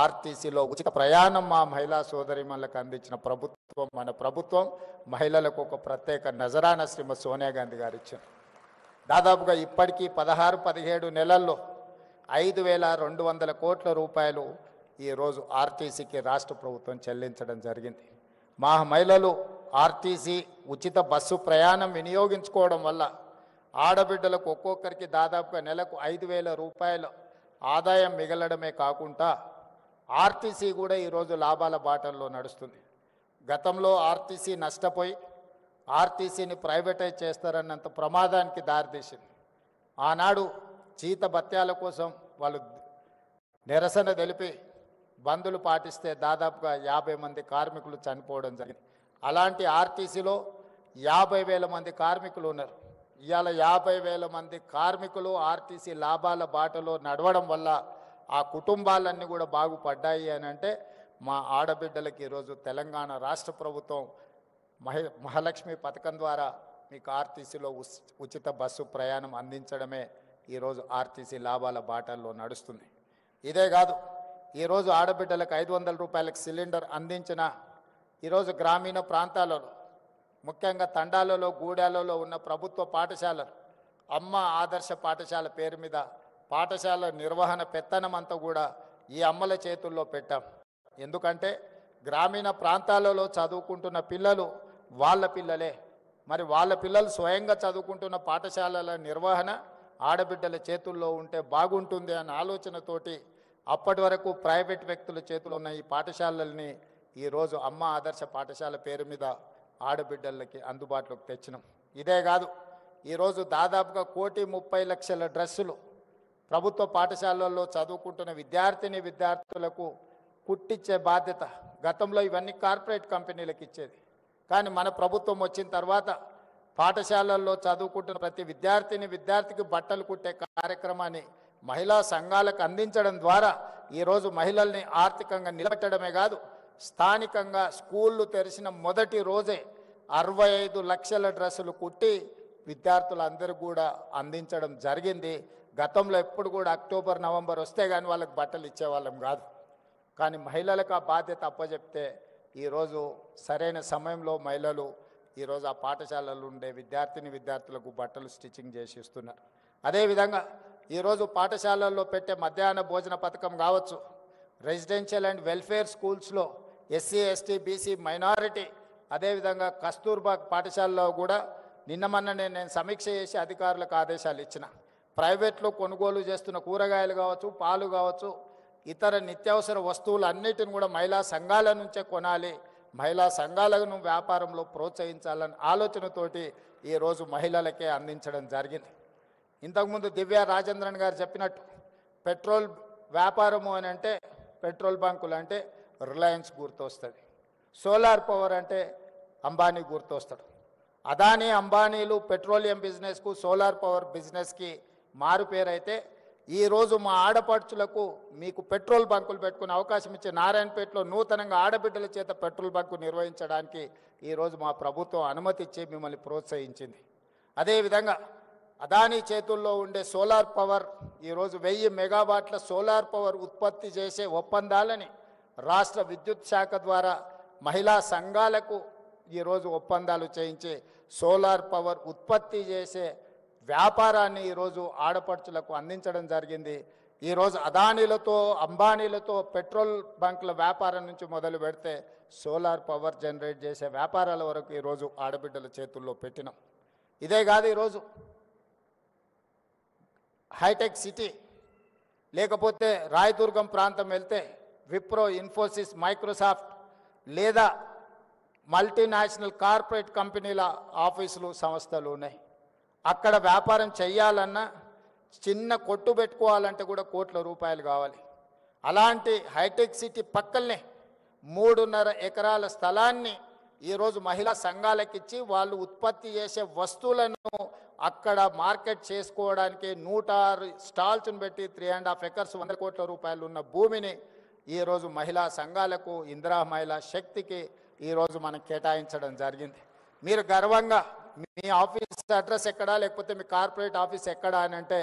ఆర్టీసీలో ఉచిత ప్రయాణం మా మహిళా సోదరిమణులకు అందించిన ప్రభుత్వం మన ప్రభుత్వం. మహిళలకు ఒక ప్రత్యేక నజరానా శ్రీమతి సోనియా గాంధీ గారు ఇచ్చారు. దాదాపుగా ఇప్పటికీ 16-17 నెలల్లో 5,200 కోట్ల రూపాయలు ఈరోజు ఆర్టీసీకి రాష్ట్ర ప్రభుత్వం చెల్లించడం జరిగింది. మా మహిళలు ఆర్టీసీ ఉచిత బస్సు ప్రయాణం వినియోగించుకోవడం వల్ల ఆడబిడ్డలకు ఒక్కొక్కరికి దాదాపుగా నెలకు 5,000 రూపాయలు ఆదాయం మిగలడమే కాకుండా ఆర్టీసీ కూడా ఈరోజు లాభాల బాటల్లో నడుస్తుంది. గతంలో ఆర్టీసీ నష్టపోయి ఆర్టీసీని ప్రైవేటైజ్ చేస్తారన్నంత ప్రమాదానికి దారితీసింది. ఆనాడు జీత భత్యాల కోసం వాళ్ళు నిరసన తెలిపి బందులు పాటిస్తే దాదాపుగా 50 మంది కార్మికులు చనిపోవడం జరిగింది. అలాంటి ఆర్టీసీలో 50,000 మంది కార్మికులు ఉన్నారు. ఇవాళ 50,000 మంది కార్మికులు ఆర్టీసీ లాభాల బాటలో నడవడం వల్ల ఆ కుటుంబాలన్నీ కూడా బాగుపడ్డాయి అని అంటే మా ఆడబిడ్డలకి ఈరోజు తెలంగాణ రాష్ట్ర ప్రభుత్వం మహాలక్ష్మి పథకం ద్వారా మీకు ఆర్టీసీలో ఉచిత బస్సు ప్రయాణం అందించడమే ఈరోజు ఆర్టీసీ లాభాల బాటల్లో నడుస్తుంది. ఇదే కాదు, ఈరోజు ఆడబిడ్డలకు 500 రూపాయలకు సిలిండర్ అందించిన ఈరోజు గ్రామీణ ప్రాంతాలలో ముఖ్యంగా తండాలలో గూడాలలో ఉన్న ప్రభుత్వ పాఠశాలలు అమ్మ ఆదర్శ పాఠశాల పేరు మీద పాఠశాల నిర్వహణ పెత్తనం అంతా కూడా ఈ అమ్మల చేతుల్లో పెట్టాం. ఎందుకంటే గ్రామీణ ప్రాంతాలలో చదువుకుంటున్న పిల్లలు వాళ్ళ పిల్లలే. మరి వాళ్ళ పిల్లలు స్వయంగా చదువుకుంటున్న పాఠశాలల నిర్వహణ ఆడబిడ్డల చేతుల్లో ఉంటే బాగుంటుంది అన్న ఆలోచనతోటి అప్పటి వరకు ప్రైవేట్ వ్యక్తుల చేతిలో ఉన్న ఈ పాఠశాలల్ని ఈరోజు అమ్మ ఆదర్శ పాఠశాల పేరు మీద ఆడబిడ్డలకి అందుబాటులోకి తెచ్చినాం. ఇదే కాదు, ఈరోజు దాదాపుగా 1,30,00,000 డ్రెస్సులు ప్రభుత్వ పాఠశాలల్లో చదువుకుంటున్న విద్యార్థులకు కుట్టించే బాధ్యత. గతంలో ఇవన్నీ కార్పొరేట్ కంపెనీలకు ఇచ్చేది. కానీ మన ప్రభుత్వం వచ్చిన తర్వాత పాఠశాలల్లో చదువుకుంటున్న ప్రతి విద్యార్థికి బట్టలు కుట్టే కార్యక్రమాన్ని మహిళా సంఘాలకు అందించడం ద్వారా ఈరోజు మహిళల్ని ఆర్థికంగా నిలబెట్టడమే కాదు, స్థానికంగా స్కూళ్ళు తెరిచిన మొదటి రోజే 65 లక్షల డ్రెస్సులు కుట్టి విద్యార్థులందరూ కూడా అందించడం జరిగింది. గతంలో ఎప్పుడు కూడా అక్టోబర్ నవంబర్ వస్తే కానీ వాళ్ళకి బట్టలు ఇచ్చేవాళ్ళం కాదు. కానీ మహిళలకు ఆ బాధ్యత అప్పచెప్తే ఈరోజు సరైన సమయంలో మహిళలు ఈరోజు ఆ పాఠశాలలు ఉండే విద్యార్థులకు బట్టలు స్టిచ్చింగ్ చేసి ఇస్తున్నారు. అదేవిధంగా ఈరోజు పాఠశాలల్లో పెట్టే మధ్యాహ్న భోజన పథకం కావచ్చు, రెసిడెన్షియల్ అండ్ వెల్ఫేర్ స్కూల్స్లో ఎస్సీ ఎస్టీ బీసీ మైనారిటీ, అదేవిధంగా కస్తూర్బా పాఠశాలలో కూడా నిన్నమన్ననే నేను సమీక్ష చేసి అధికారులకు ఆదేశాలు ఇచ్చిన. ప్రైవేట్లో కొనుగోలు చేస్తున్న కూరగాయలు కావచ్చు, పాలు కావచ్చు, ఇతర నిత్యావసర వస్తువులు అన్నిటిని కూడా మహిళా సంఘాల నుంచే కొనాలి, మహిళా సంఘాలను వ్యాపారంలో ప్రోత్సహించాలన్న ఆలోచనతోటి ఈరోజు మహిళలకే అందించడం జరిగింది. ఇంతకుముందు దివ్య రాజేంద్రన్ గారు చెప్పినట్టు పెట్రోల్ వ్యాపారము అని అంటే పెట్రోల్ బంకులు అంటే రిలయన్స్ గుర్తొస్తుంది, సోలార్ పవర్ అంటే అంబానీ గుర్తొస్తాడు. అదానీ అంబానీలు పెట్రోలియం బిజినెస్కు సోలార్ పవర్ బిజినెస్కి మారు పేరైతే ఈరోజు మా ఆడపడుచులకు మీకు పెట్రోల్ బంకులు పెట్టుకునే అవకాశం ఇచ్చే నారాయణపేటలో నూతనంగా ఆడబిడ్డల చేత పెట్రోల్ బంకు నిర్వహించడానికి ఈరోజు మా ప్రభుత్వం అనుమతి ఇచ్చి మిమ్మల్ని ప్రోత్సహించింది. అదేవిధంగా అదానీ చేతుల్లో ఉండే సోలార్ పవర్ ఈరోజు 1000 మెగావాట్ల సోలార్ పవర్ ఉత్పత్తి చేసే ఒప్పందాలని రాష్ట్ర విద్యుత్ శాఖ ద్వారా మహిళా సంఘాలకు ఈరోజు ఒప్పందాలు చేయించి సోలార్ పవర్ ఉత్పత్తి చేసే వ్యాపారాన్ని ఈరోజు ఆడపడుచులకు అందించడం జరిగింది. ఈరోజు అదానీలతో అంబానీలతో పెట్రోల్ బంకుల వ్యాపారం నుంచి మొదలు పెడితే సోలార్ పవర్ జనరేట్ చేసే వ్యాపారాల వరకు ఈరోజు ఆడబిడ్డల చేతుల్లో పెట్టినాం. ఇదే కాదు, ఈరోజు హైటెక్ సిటీ లేకపోతే రాయదుర్గం ప్రాంతం వెళ్తే విప్రో, ఇన్ఫోసిస్, మైక్రోసాఫ్ట్ లేదా మల్టీనేషనల్ కార్పొరేట్ కంపెనీల ఆఫీసులు సంస్థలు ఉన్నాయి. అక్కడ వ్యాపారం చేయాలన్నా చిన్న కొట్టు పెట్టుకోవాలంటే కూడా కోట్ల రూపాయలు కావాలి. అలాంటి హైటెక్ సిటీ పక్కనే 3.5 ఎకరాల స్థలాన్ని ఈరోజు మహిళా సంఘాలకు ఇచ్చి వాళ్ళు ఉత్పత్తి చేసే వస్తువులను అక్కడ మార్కెట్ చేసుకోవడానికి 106 స్టాల్స్ను పెట్టి 3.5 ఎకర్స్ 100 కోట్ల రూపాయలు ఉన్న భూమిని ఈరోజు మహిళా సంఘాలకు ఇందిరా మహిళా శక్తికి ఈరోజు మనం కేటాయించడం జరిగింది. మీరు గర్వంగా మీ ఆఫీస్ అడ్రస్ ఎక్కడా లేకపోతే మీ కార్పొరేట్ ఆఫీస్ ఎక్కడా అని అంటే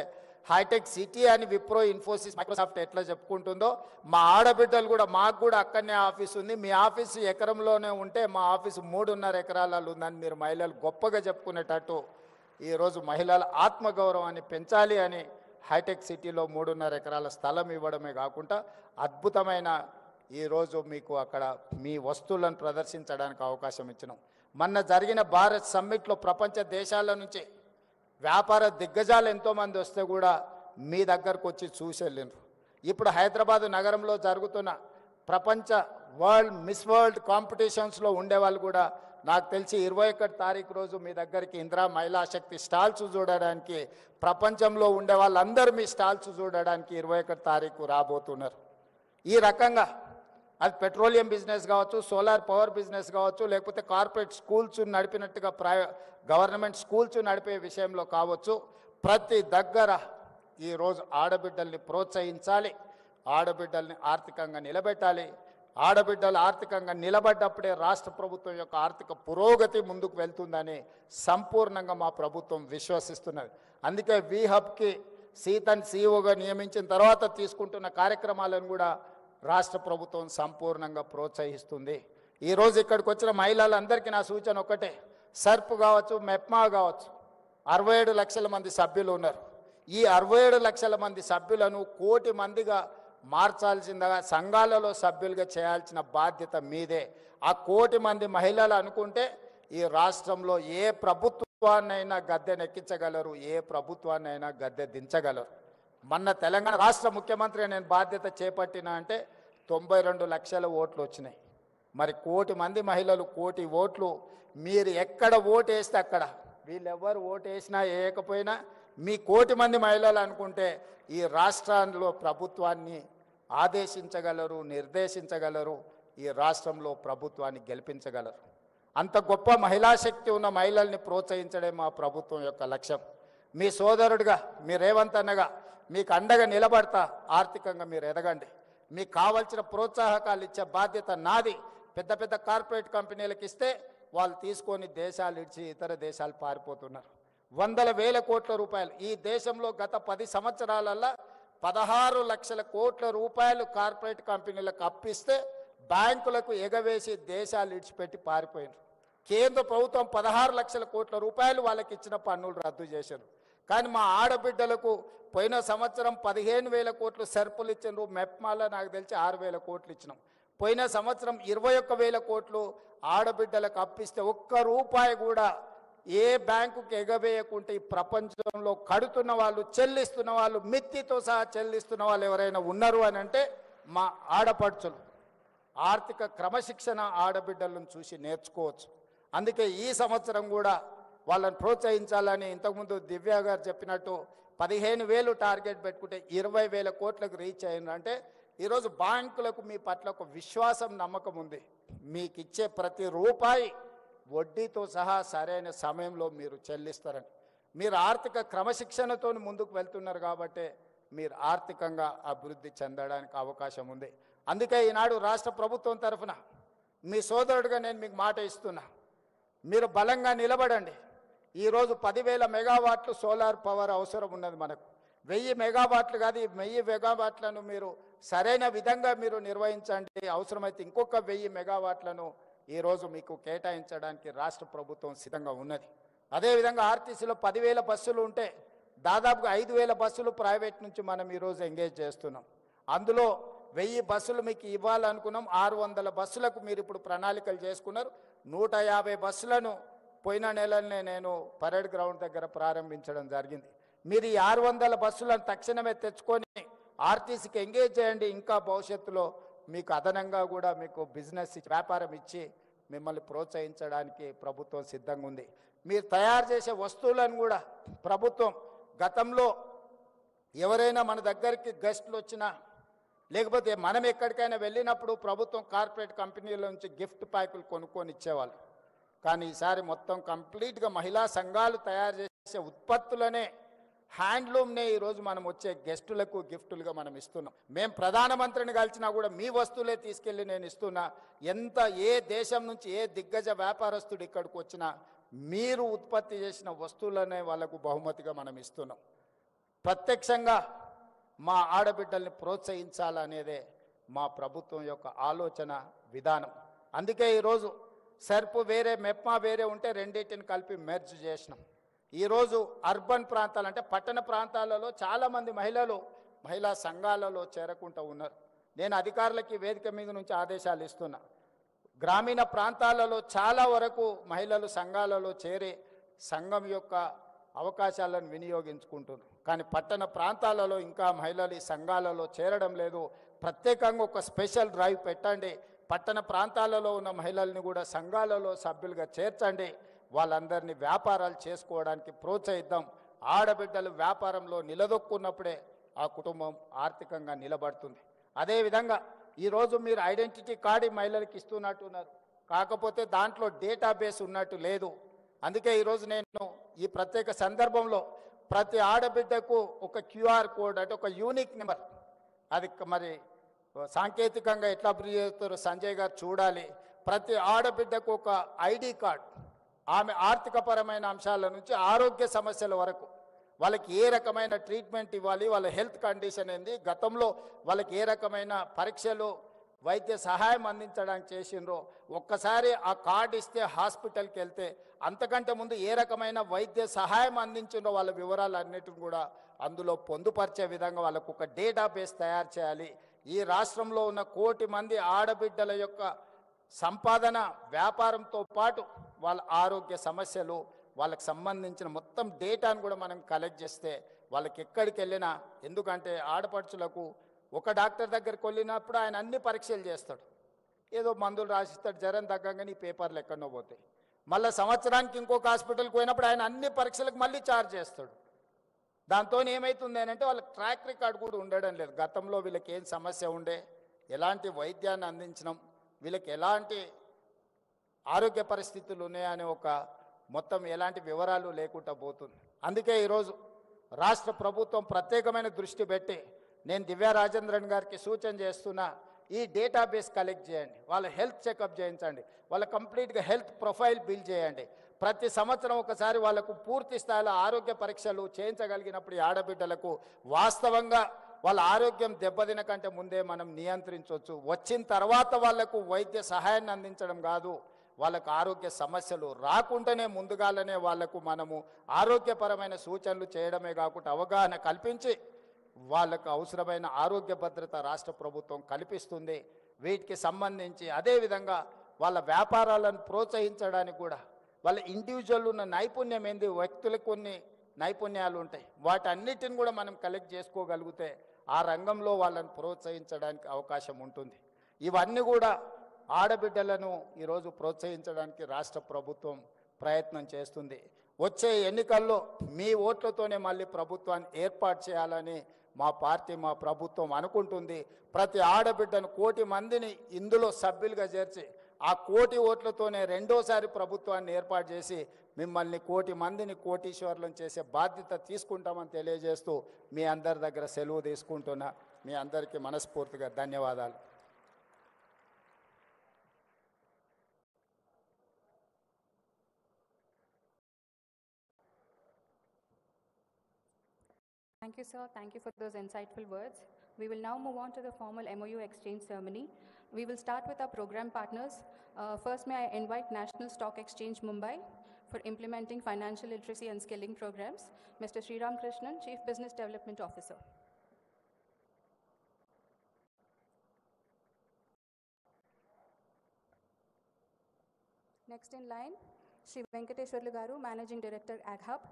హైటెక్ సిటీ అని విప్రో, ఇన్ఫోసిస్, మైక్రోసాఫ్ట్ ఎట్లా చెప్పుకుంటుందో మా ఆడబిడ్డలు కూడా మాకు కూడా అక్కడనే ఆఫీస్ ఉంది, మీ ఆఫీసు ఎకరంలోనే ఉంటే మా ఆఫీసు 3.5 ఎకరాలలో ఉందని మీరు మహిళలు గొప్పగా చెప్పుకునేటట్టు ఈరోజు మహిళల ఆత్మగౌరవాన్ని పెంచాలి అని హైటెక్ సిటీలో 3.5 ఎకరాల స్థలం ఇవ్వడమే కాకుండా అద్భుతమైన ఈరోజు మీకు అక్కడ మీ వస్తువులను ప్రదర్శించడానికి అవకాశం ఇచ్చినాం. మొన్న జరిగిన భారత్ సమ్మిట్లో ప్రపంచ దేశాల నుంచి వ్యాపార దిగ్గజాలు ఎంతోమంది వస్తే కూడా మీ దగ్గరకు వచ్చి చూసి వెళ్ళినారు. ఇప్పుడు హైదరాబాదు నగరంలో జరుగుతున్న ప్రపంచ మిస్ వరల్డ్ కాంపిటీషన్స్లో ఉండేవాళ్ళు కూడా నాకు తెలిసి 21 తారీఖు రోజు మీ దగ్గరికి ఇందిరా మహిళా శక్తి స్టాల్స్ చూడడానికి, ప్రపంచంలో ఉండే వాళ్ళందరూ మీ స్టాల్స్ చూడడానికి 21 తారీఖు రాబోతున్నారు. ఈ రకంగా అది పెట్రోలియం బిజినెస్ కావచ్చు, సోలార్ పవర్ బిజినెస్ కావచ్చు, లేకపోతే కార్పొరేట్ స్కూల్స్ నడిపినట్టుగా గవర్నమెంట్ స్కూల్స్ నడిపే విషయంలో కావచ్చు, ప్రతి దగ్గర ఈరోజు ఆడబిడ్డల్ని ప్రోత్సహించాలి, ఆడబిడ్డల్ని ఆర్థికంగా నిలబెట్టాలి. ఆడబిడ్డలు ఆర్థికంగా నిలబడ్డప్పుడే రాష్ట్ర ప్రభుత్వం యొక్క ఆర్థిక పురోగతి ముందుకు వెళ్తుందని సంపూర్ణంగా మా ప్రభుత్వం విశ్వసిస్తున్నది. అందుకే వీహబ్కి సీతన్ సీఈఓగా నియమించిన తర్వాత తీసుకుంటున్న కార్యక్రమాలను కూడా రాష్ట్ర ప్రభుత్వం సంపూర్ణంగా ప్రోత్సహిస్తుంది. ఈరోజు ఇక్కడికి వచ్చిన మహిళలందరికీ నా సూచన ఒకటే, సర్ప్ కావచ్చు, మెప్మా కావచ్చు, 67 లక్షల మంది సభ్యులు ఉన్నారు. ఈ 67 లక్షల మంది సభ్యులను 1 కోటి మందిగా మార్చాల్సిందిగా సంఘాలలో సభ్యులుగా చేయాల్సిన బాధ్యత మీదే. ఆ 1 కోటి మంది మహిళలు అనుకుంటే ఈ రాష్ట్రంలో ఏ ప్రభుత్వాన్నైనా గద్దెనెక్కించగలరు, ఏ ప్రభుత్వాన్నైనా గద్దె దించగలరు. మొన్న తెలంగాణ రాష్ట్ర ముఖ్యమంత్రి నేను బాధ్యత చేపట్టినా అంటే 92 లక్షల ఓట్లు వచ్చినాయి. మరి 1 కోటి మంది మహిళలు 1 కోటి ఓట్లు, మీరు ఎక్కడ ఓటు వేస్తే అక్కడ, వీళ్ళెవ్వరు ఓటు వేసినా వేయకపోయినా మీ 1 కోటి మంది మహిళలు అనుకుంటే ఈ రాష్ట్రంలో ప్రభుత్వాన్ని ఆదేశించగలరు, నిర్దేశించగలరు, ఈ రాష్ట్రంలో ప్రభుత్వాన్ని గెలిపించగలరు. అంత గొప్ప మహిళా శక్తి ఉన్న మహిళల్ని ప్రోత్సహించడం మా ప్రభుత్వం యొక్క లక్ష్యం. మీ సోదరుడిగా, మీ రేవంత్ అన్నగా మీకు అండగా నిలబడతా. ఆర్థికంగా మీరు ఎదగండి. మీకు కావాల్సిన ప్రోత్సాహకాలు ఇచ్చే బాధ్యత నాది. పెద్ద పెద్ద కార్పొరేట్ కంపెనీలకు ఇస్తే వాళ్ళు తీసుకొని దేశాలు ఇచ్చి ఇతర దేశాలు పారిపోతున్నారు. వందల వేల కోట్ల రూపాయలు ఈ దేశంలో గత 10 సంవత్సరాలలో 16 లక్షల కోట్ల రూపాయలు కార్పొరేట్ కంపెనీలకు అప్పిస్తే బ్యాంకులకు ఎగవేసి దేశాలు ఇడిచిపెట్టి పారిపోయారు. కేంద్ర ప్రభుత్వం 16 లక్షల కోట్ల రూపాయలు వాళ్ళకి ఇచ్చిన పన్నులు రద్దు చేశారు. కానీ మా ఆడబిడ్డలకు పోయిన సంవత్సరం 15,000 కోట్లు సర్పులు ఇచ్చినారు. మెప్మాలో నాకు తెలిసి 6,000 కోట్లు ఇచ్చినాం. పోయిన సంవత్సరం 21,000 కోట్లు ఆడబిడ్డలకు అప్పిస్తే 1 రూపాయి కూడా ఏ బ్యాంకుకి ఎగవేయకుంటే ఈ ప్రపంచంలో కడుతున్న వాళ్ళు, చెల్లిస్తున్న వాళ్ళు, మిత్తితో సహా చెల్లిస్తున్న వాళ్ళు ఎవరైనా ఉన్నారు అని అంటే మా ఆడపడుచులు. ఆర్థిక క్రమశిక్షణ ఆడబిడ్డలను చూసి నేర్చుకోవచ్చు. అందుకే ఈ సంవత్సరం కూడా వాళ్ళని ప్రోత్సహించాలని ఇంతకుముందు దివ్య గారు చెప్పినట్టు 15,000 టార్గెట్ పెట్టుకుంటే 20,000 కోట్లకు రీచ్ అయిందంటే ఈరోజు బ్యాంకులకు మీ పట్ల ఒక విశ్వాసం, నమ్మకం ఉంది. మీకు ఇచ్చే ప్రతి రూపాయి వడ్డీతో సహా సరైన సమయంలో మీరు చెల్లిస్తారని. మీరు ఆర్థిక క్రమశిక్షణతో ముందుకు వెళ్తున్నారు కాబట్టి మీరు ఆర్థికంగా అభివృద్ధి చెందడానికి అవకాశం ఉంది. అందుకే ఈనాడు రాష్ట్ర ప్రభుత్వం తరఫున మీ సోదరుడిగా నేను మీకు మాట ఇస్తున్నా, మీరు బలంగా నిలబడండి. ఈరోజు 10,000 మెగావాట్లు సోలార్ పవర్ అవసరం ఉన్నది మనకు. 1000 మెగావాట్లు కాదు, ఈ 1000 మెగావాట్లను మీరు సరైన విధంగా మీరు నిర్వహించండి. అవసరమైతే ఇంకొక 1000 మెగావాట్లను ఈరోజు మీకు కేటాయించడానికి రాష్ట్ర ప్రభుత్వం సిద్ధంగా ఉన్నది. అదేవిధంగా ఆర్టీసీలో 10,000 బస్సులు ఉంటే దాదాపుగా 5,000 బస్సులు ప్రైవేట్ నుంచి మనం ఈరోజు ఎంగేజ్ చేస్తున్నాం. అందులో 1000 బస్సులు మీకు ఇవ్వాలనుకున్నాం. 600 బస్సులకు మీరు ఇప్పుడు ప్రణాళికలు చేసుకున్నారు. 150 బస్సులను పోయిన నెలనే నేను పరేడ్ గ్రౌండ్ దగ్గర ప్రారంభించడం జరిగింది. మీరు ఈ 600 బస్సులను తక్షణమే తెచ్చుకొని ఆర్టీసీకి ఎంగేజ్ చేయండి. ఇంకా భవిష్యత్తులో మీకు అదనంగా కూడా మీకు బిజినెస్ వ్యాపారం ఇచ్చి మిమ్మల్ని ప్రోత్సహించడానికి ప్రభుత్వం సిద్ధంగా ఉంది. మీరు తయారు చేసే వస్తువులను కూడా ప్రభుత్వం, గతంలో ఎవరైనా మన దగ్గరికి గెస్టులు వచ్చినా లేకపోతే మనం ఎక్కడికైనా వెళ్ళినప్పుడు ప్రభుత్వం కార్పొరేట్ కంపెనీల నుంచి గిఫ్ట్ ప్యాకులు కొనుక్కొని ఇచ్చేవాళ్ళు. కానీ ఈసారి మొత్తం కంప్లీట్గా మహిళా సంఘాలు తయారు చేసే ఉత్పత్తులనే, హ్యాండ్లూమ్నే ఈరోజు మనం వచ్చే గెస్టులకు గిఫ్టులుగా మనం ఇస్తున్నాం. మేము ప్రధానమంత్రిని కలిసినా కూడా మీ వస్తువులే తీసుకెళ్ళి నేను ఇస్తున్నా. ఏ దేశం నుంచి ఏ దిగ్గజ వ్యాపారస్తుడు ఇక్కడికి వచ్చినా మీరు ఉత్పత్తి చేసిన వస్తువులనే వాళ్ళకు బహుమతిగా మనం ఇస్తున్నాం. ప్రత్యక్షంగా మా ఆడబిడ్డల్ని ప్రోత్సహించాలనేదే మా ప్రభుత్వం యొక్క ఆలోచన విధానం. అందుకే ఈరోజు సర్పు వేరే, మెప్మా వేరే ఉంటే రెండింటిని కలిపి మెర్జ్ చేసినాం. ఈరోజు అర్బన్ ప్రాంతాలు అంటే పట్టణ ప్రాంతాలలో చాలామంది మహిళలు మహిళా సంఘాలలో చేరకుంటూ ఉన్నారు. నేను అధికారులకి వేదిక మీద నుంచి ఆదేశాలు ఇస్తున్నా. గ్రామీణ ప్రాంతాలలో చాలా వరకు మహిళలు సంఘాలలో చేరి సంఘం యొక్క అవకాశాలను వినియోగించుకుంటున్నారు. కానీ పట్టణ ప్రాంతాలలో ఇంకా మహిళలు ఈ సంఘాలలో చేరడం లేదు. ప్రత్యేకంగా ఒక స్పెషల్ డ్రైవ్ పెట్టండి. పట్టణ ప్రాంతాలలో ఉన్న మహిళల్ని కూడా సంఘాలలో సభ్యులుగా చేర్చండి. వాళ్ళందరినీ వ్యాపారాలు చేసుకోవడానికి ప్రోత్సహిద్దాం. ఆడబిడ్డలు వ్యాపారంలో నిలదొక్కున్నప్పుడే ఆ కుటుంబం ఆర్థికంగా నిలబడుతుంది. అదేవిధంగా ఈరోజు మీరు ఐడెంటిటీ కార్డు మహిళలకు ఇస్తున్నట్టున్నారు, కాకపోతే దాంట్లో డేటాబేస్ ఉన్నట్టు లేదు. అందుకే ఈరోజు నేను ఈ ప్రత్యేక సందర్భంలో ప్రతి ఆడబిడ్డకు ఒక QR కోడ్ అంటే ఒక యూనిక్ నెంబర్, అది మరి సాంకేతికంగా ఎట్లా అభివృద్ధి చేస్తారో సంజయ్ గారు చూడాలి. ప్రతి ఆడబిడ్డకు ఒక ID కార్డ్, ఆమె ఆర్థికపరమైన అంశాల నుంచి ఆరోగ్య సమస్యల వరకు వాళ్ళకి ఏ రకమైన ట్రీట్మెంట్ ఇవ్వాలి, వాళ్ళ హెల్త్ కండిషన్ ఏంది, గతంలో వాళ్ళకి ఏ రకమైన పరీక్షలు వైద్య సహాయం అందించడానికి చేసిండ్రో, ఒక్కసారి ఆ కార్డు ఇస్తే హాస్పిటల్కి వెళ్తే అంతకంటే ముందు ఏ రకమైన వైద్య సహాయం అందించిండ్రో వాళ్ళ వివరాలన్నిటిని కూడా అందులో పొందుపరిచే విధంగా వాళ్ళకు ఒక డేటాబేస్ తయారు చేయాలి. ఈ రాష్ట్రంలో ఉన్న 1 కోటి మంది ఆడబిడ్డల యొక్క సంపాదన వ్యాపారంతో పాటు వాళ్ళ ఆరోగ్య సమస్యలు, వాళ్ళకి సంబంధించిన మొత్తం డేటాను కూడా మనం కలెక్ట్ చేస్తే వాళ్ళకి ఎక్కడికి వెళ్ళినా, ఎందుకంటే ఆడపడుచులకు ఒక డాక్టర్ దగ్గరికి వెళ్ళినప్పుడు ఆయన అన్ని పరీక్షలు చేస్తాడు, ఏదో మందులు రాసిస్తాడు, జ్వరం తగ్గగానే ఈ పేపర్లు ఎక్కడనో పోతాయి. మళ్ళీ సంవత్సరానికి ఇంకొక హాస్పిటల్కి పోయినప్పుడు ఆయన అన్ని పరీక్షలకు మళ్ళీ ఛార్జ్ చేస్తాడు. దాంతో ఏమవుతుంది అని అంటే వాళ్ళకి ట్రాక్ రికార్డ్ కూడా ఉండడం లేదు. గతంలో వీళ్ళకి ఏం సమస్య ఉండే, ఎలాంటి వైద్యాన్ని అందించడం, వీళ్ళకి ఎలాంటి ఆరోగ్య పరిస్థితులు ఉన్నాయనే ఒక మొత్తం ఎలాంటి వివరాలు లేకుండా పోతుంది. అందుకే ఈరోజు రాష్ట్ర ప్రభుత్వం ప్రత్యేకమైన దృష్టి పెట్టి నేను దివ్యా రాజేంద్రన్ గారికి సూచన చేస్తున్నా, ఈ డేటాబేస్ కలెక్ట్ చేయండి, వాళ్ళ హెల్త్ చెకప్ చేయించండి, వాళ్ళ కంప్లీట్గా హెల్త్ ప్రొఫైల్ బిల్డ్ చేయండి. ప్రతి సంవత్సరం ఒకసారి వాళ్ళకు పూర్తి స్థాయిలో ఆరోగ్య పరీక్షలు చేయించగలిగినప్పుడు ఈ ఆడబిడ్డలకు వాస్తవంగా వాళ్ళ ఆరోగ్యం దెబ్బతిన కంటే ముందే మనం నియంత్రించవచ్చు. వచ్చిన తర్వాత వాళ్లకు వైద్య సహాయాన్ని అందించడం కాదు, వాళ్ళకు ఆరోగ్య సమస్యలు రాకుండానే ముందుగానే వాళ్లకు మనము ఆరోగ్యపరమైన సూచనలు చేయడమే కాకుండా అవగాహన కల్పించి వాళ్ళకు అవసరమైన ఆరోగ్య భద్రత రాష్ట్ర ప్రభుత్వం కల్పిస్తుంది. వీటికి సంబంధించి అదేవిధంగా వాళ్ళ వ్యాపారాలను ప్రోత్సహించడానికి కూడా వాళ్ళ ఇండివిజువల్ ఉన్న నైపుణ్యం ఏంది, వ్యక్తులకు కొన్ని నైపుణ్యాలు ఉంటాయి, వాటన్నిటిని కూడా మనం కలెక్ట్ చేసుకోగలిగితే ఆ రంగంలో వాళ్ళని ప్రోత్సహించడానికి అవకాశం ఉంటుంది. ఇవన్నీ కూడా ఆడబిడ్డలను ఈరోజు ప్రోత్సహించడానికి రాష్ట్ర ప్రభుత్వం ప్రయత్నం చేస్తుంది. వచ్చే ఎన్నికల్లో మీ ఓట్లతోనే మళ్ళీ ప్రభుత్వాన్ని ఏర్పాటు చేయాలని మా పార్టీ, మా ప్రభుత్వం అనుకుంటుంది. ప్రతి ఆడబిడ్డను 1 కోటి మందిని ఇందులో సభ్యులుగా చేర్చి ఆ 1 కోటి ఓట్లతోనే రెండోసారి ప్రభుత్వాన్ని ఏర్పాటు చేసి మిమ్మల్ని 1 కోటి మందిని కోటీశ్వరులను చేసే బాధ్యత తీసుకుంటామని తెలియజేస్తూ మీ అందరి దగ్గర సెలవు తీసుకుంటున్నా. మీ అందరికీ మనస్ఫూర్తిగా ధన్యవాదాలు. Thank you, sir. Thank you for those insightful words. We will now move on to the formal MOU exchange ceremony. We will start with our program partners. First, may I invite National Stock Exchange Mumbai for implementing financial literacy and skilling programs, Mr. Sriram Krishnan, Chief Business Development Officer. Next in line, Sri Venkateshwarlu Garu, Managing Director, AgHub.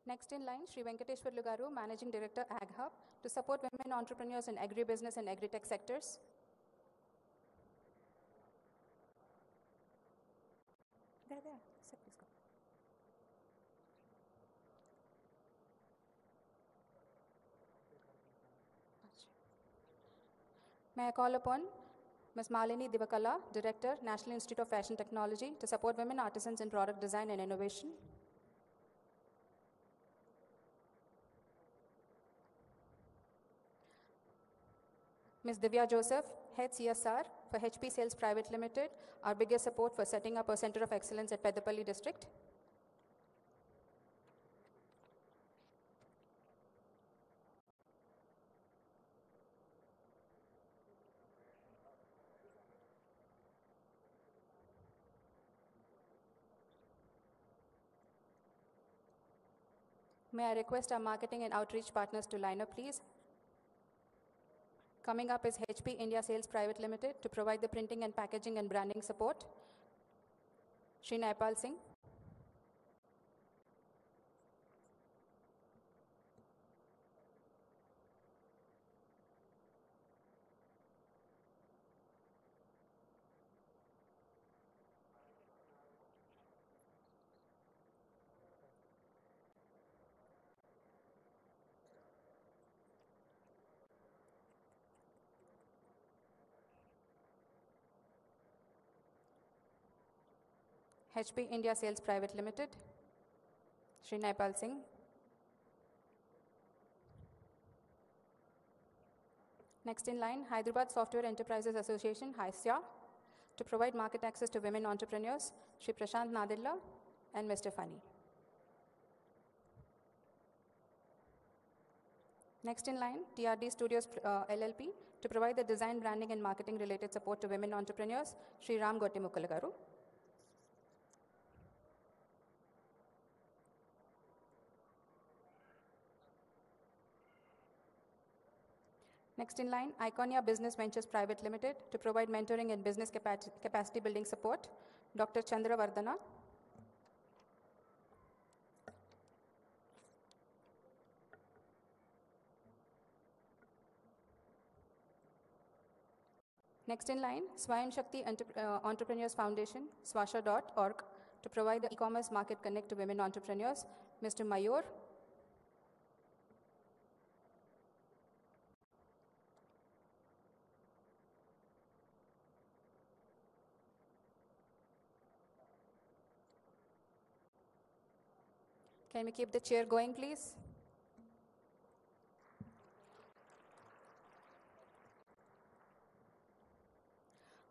Next in line, Sri Venkateshwarlu Garu, Managing Director, AgHub, to support women entrepreneurs in agribusiness and agritech sectors. There. Sir, please go. May I call upon Ms. Malini Divakala, Director, National Institute of Fashion Technology, to support women artisans in product design and innovation. Ms. Divya Joseph, Head CSR for HP Sales Private Limited, our biggest support for setting up a Center of Excellence at Peddapalli District. May I request our marketing and outreach partners to line up, please. Coming up is HP India Sales Private Limited to provide the printing and packaging and branding support. Shri Naipal Singh. HP India Sales Private Limited, Shri Naipal Singh. Next in line, Hyderabad Software Enterprises Association, HYSIA, to provide market access to women entrepreneurs, Shri Prashant Nadilla and Mr. Fani. Next in line, TRD Studios LLP, to provide the design, branding and marketing related support to women entrepreneurs, Shri Ram Gotti Garu. Next in line, Iconia Business Ventures Private Limited, to provide mentoring and business capacity building support, Dr. Chandra Vardhana. Next in line, Swayam Shakti Entrepreneurs Foundation, swasha.org, to provide the e-commerce market connect to women entrepreneurs, Mr. Mayur. Can we keep the chair going, please?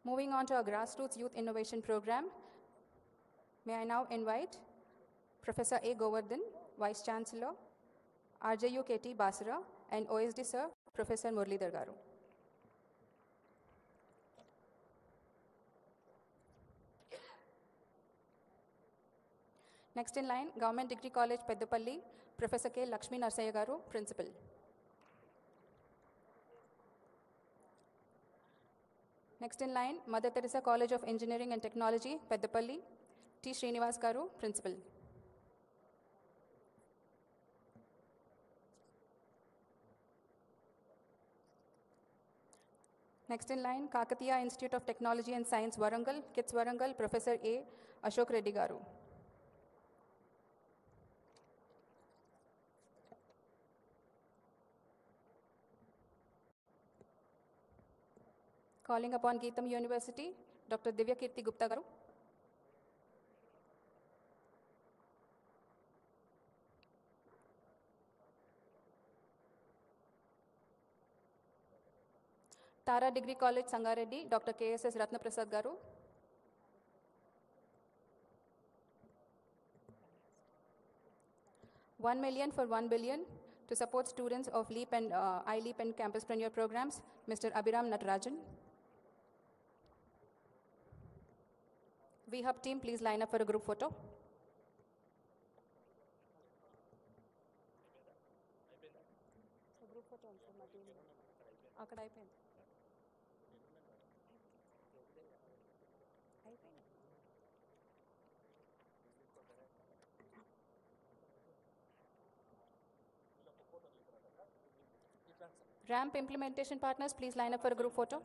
Moving on to our Grassroots Youth Innovation Program, may I now invite Professor A. Govardhan, Vice Chancellor, RJU KT Basra, and OSD Sir, Professor Muralidhar Garu. Next in line, Government Degree College, Peddapalli, Professor K. Lakshmi Narsaya Garu, Principal. Next in line, Mother Teresa College of Engineering and Technology, Peddapalli, T. Srinivas Garu, Principal. Next in line, Kakatiya Institute of Technology and Science, Warangal, KITS Warangal, Professor A. Ashok Reddy Garu. Calling upon Geetam University, Dr. Divya Kirti Gupta Garu. Tara Degree College, Sangareddy, Dr. KSS Ratna Prasad Garu. $1 million for 1 billion to support students of LEAP and iLEAP and Campuspreneur programs, Mr. Abhiram Natarajan. VHub team, please line up for a group photo. Group photo అక్కడ అయిపోయింది. Ramp implementation partners, please line up for a group photo.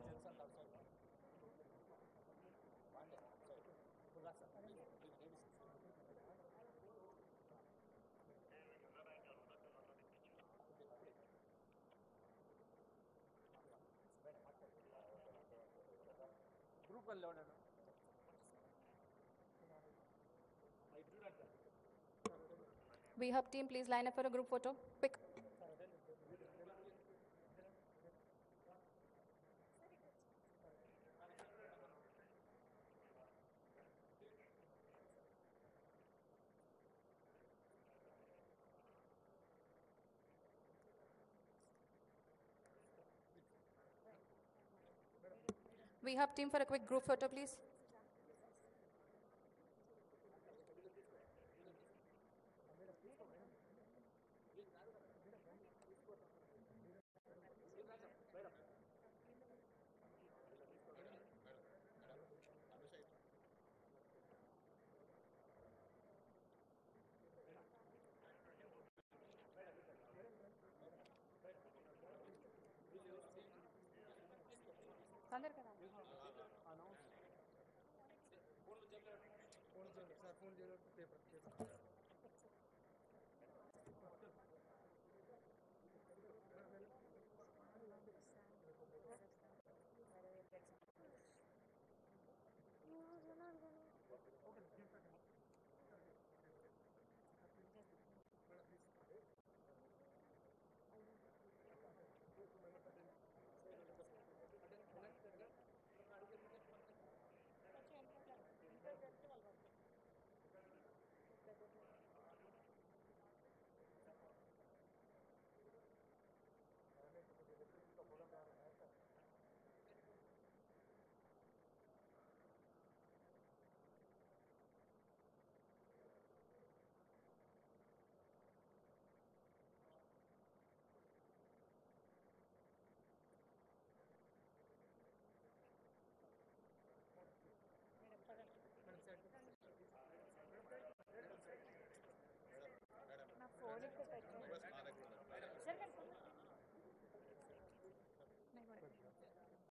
VHub team, please line up for a group photo. Quick. VHub team for a quick group photo, please.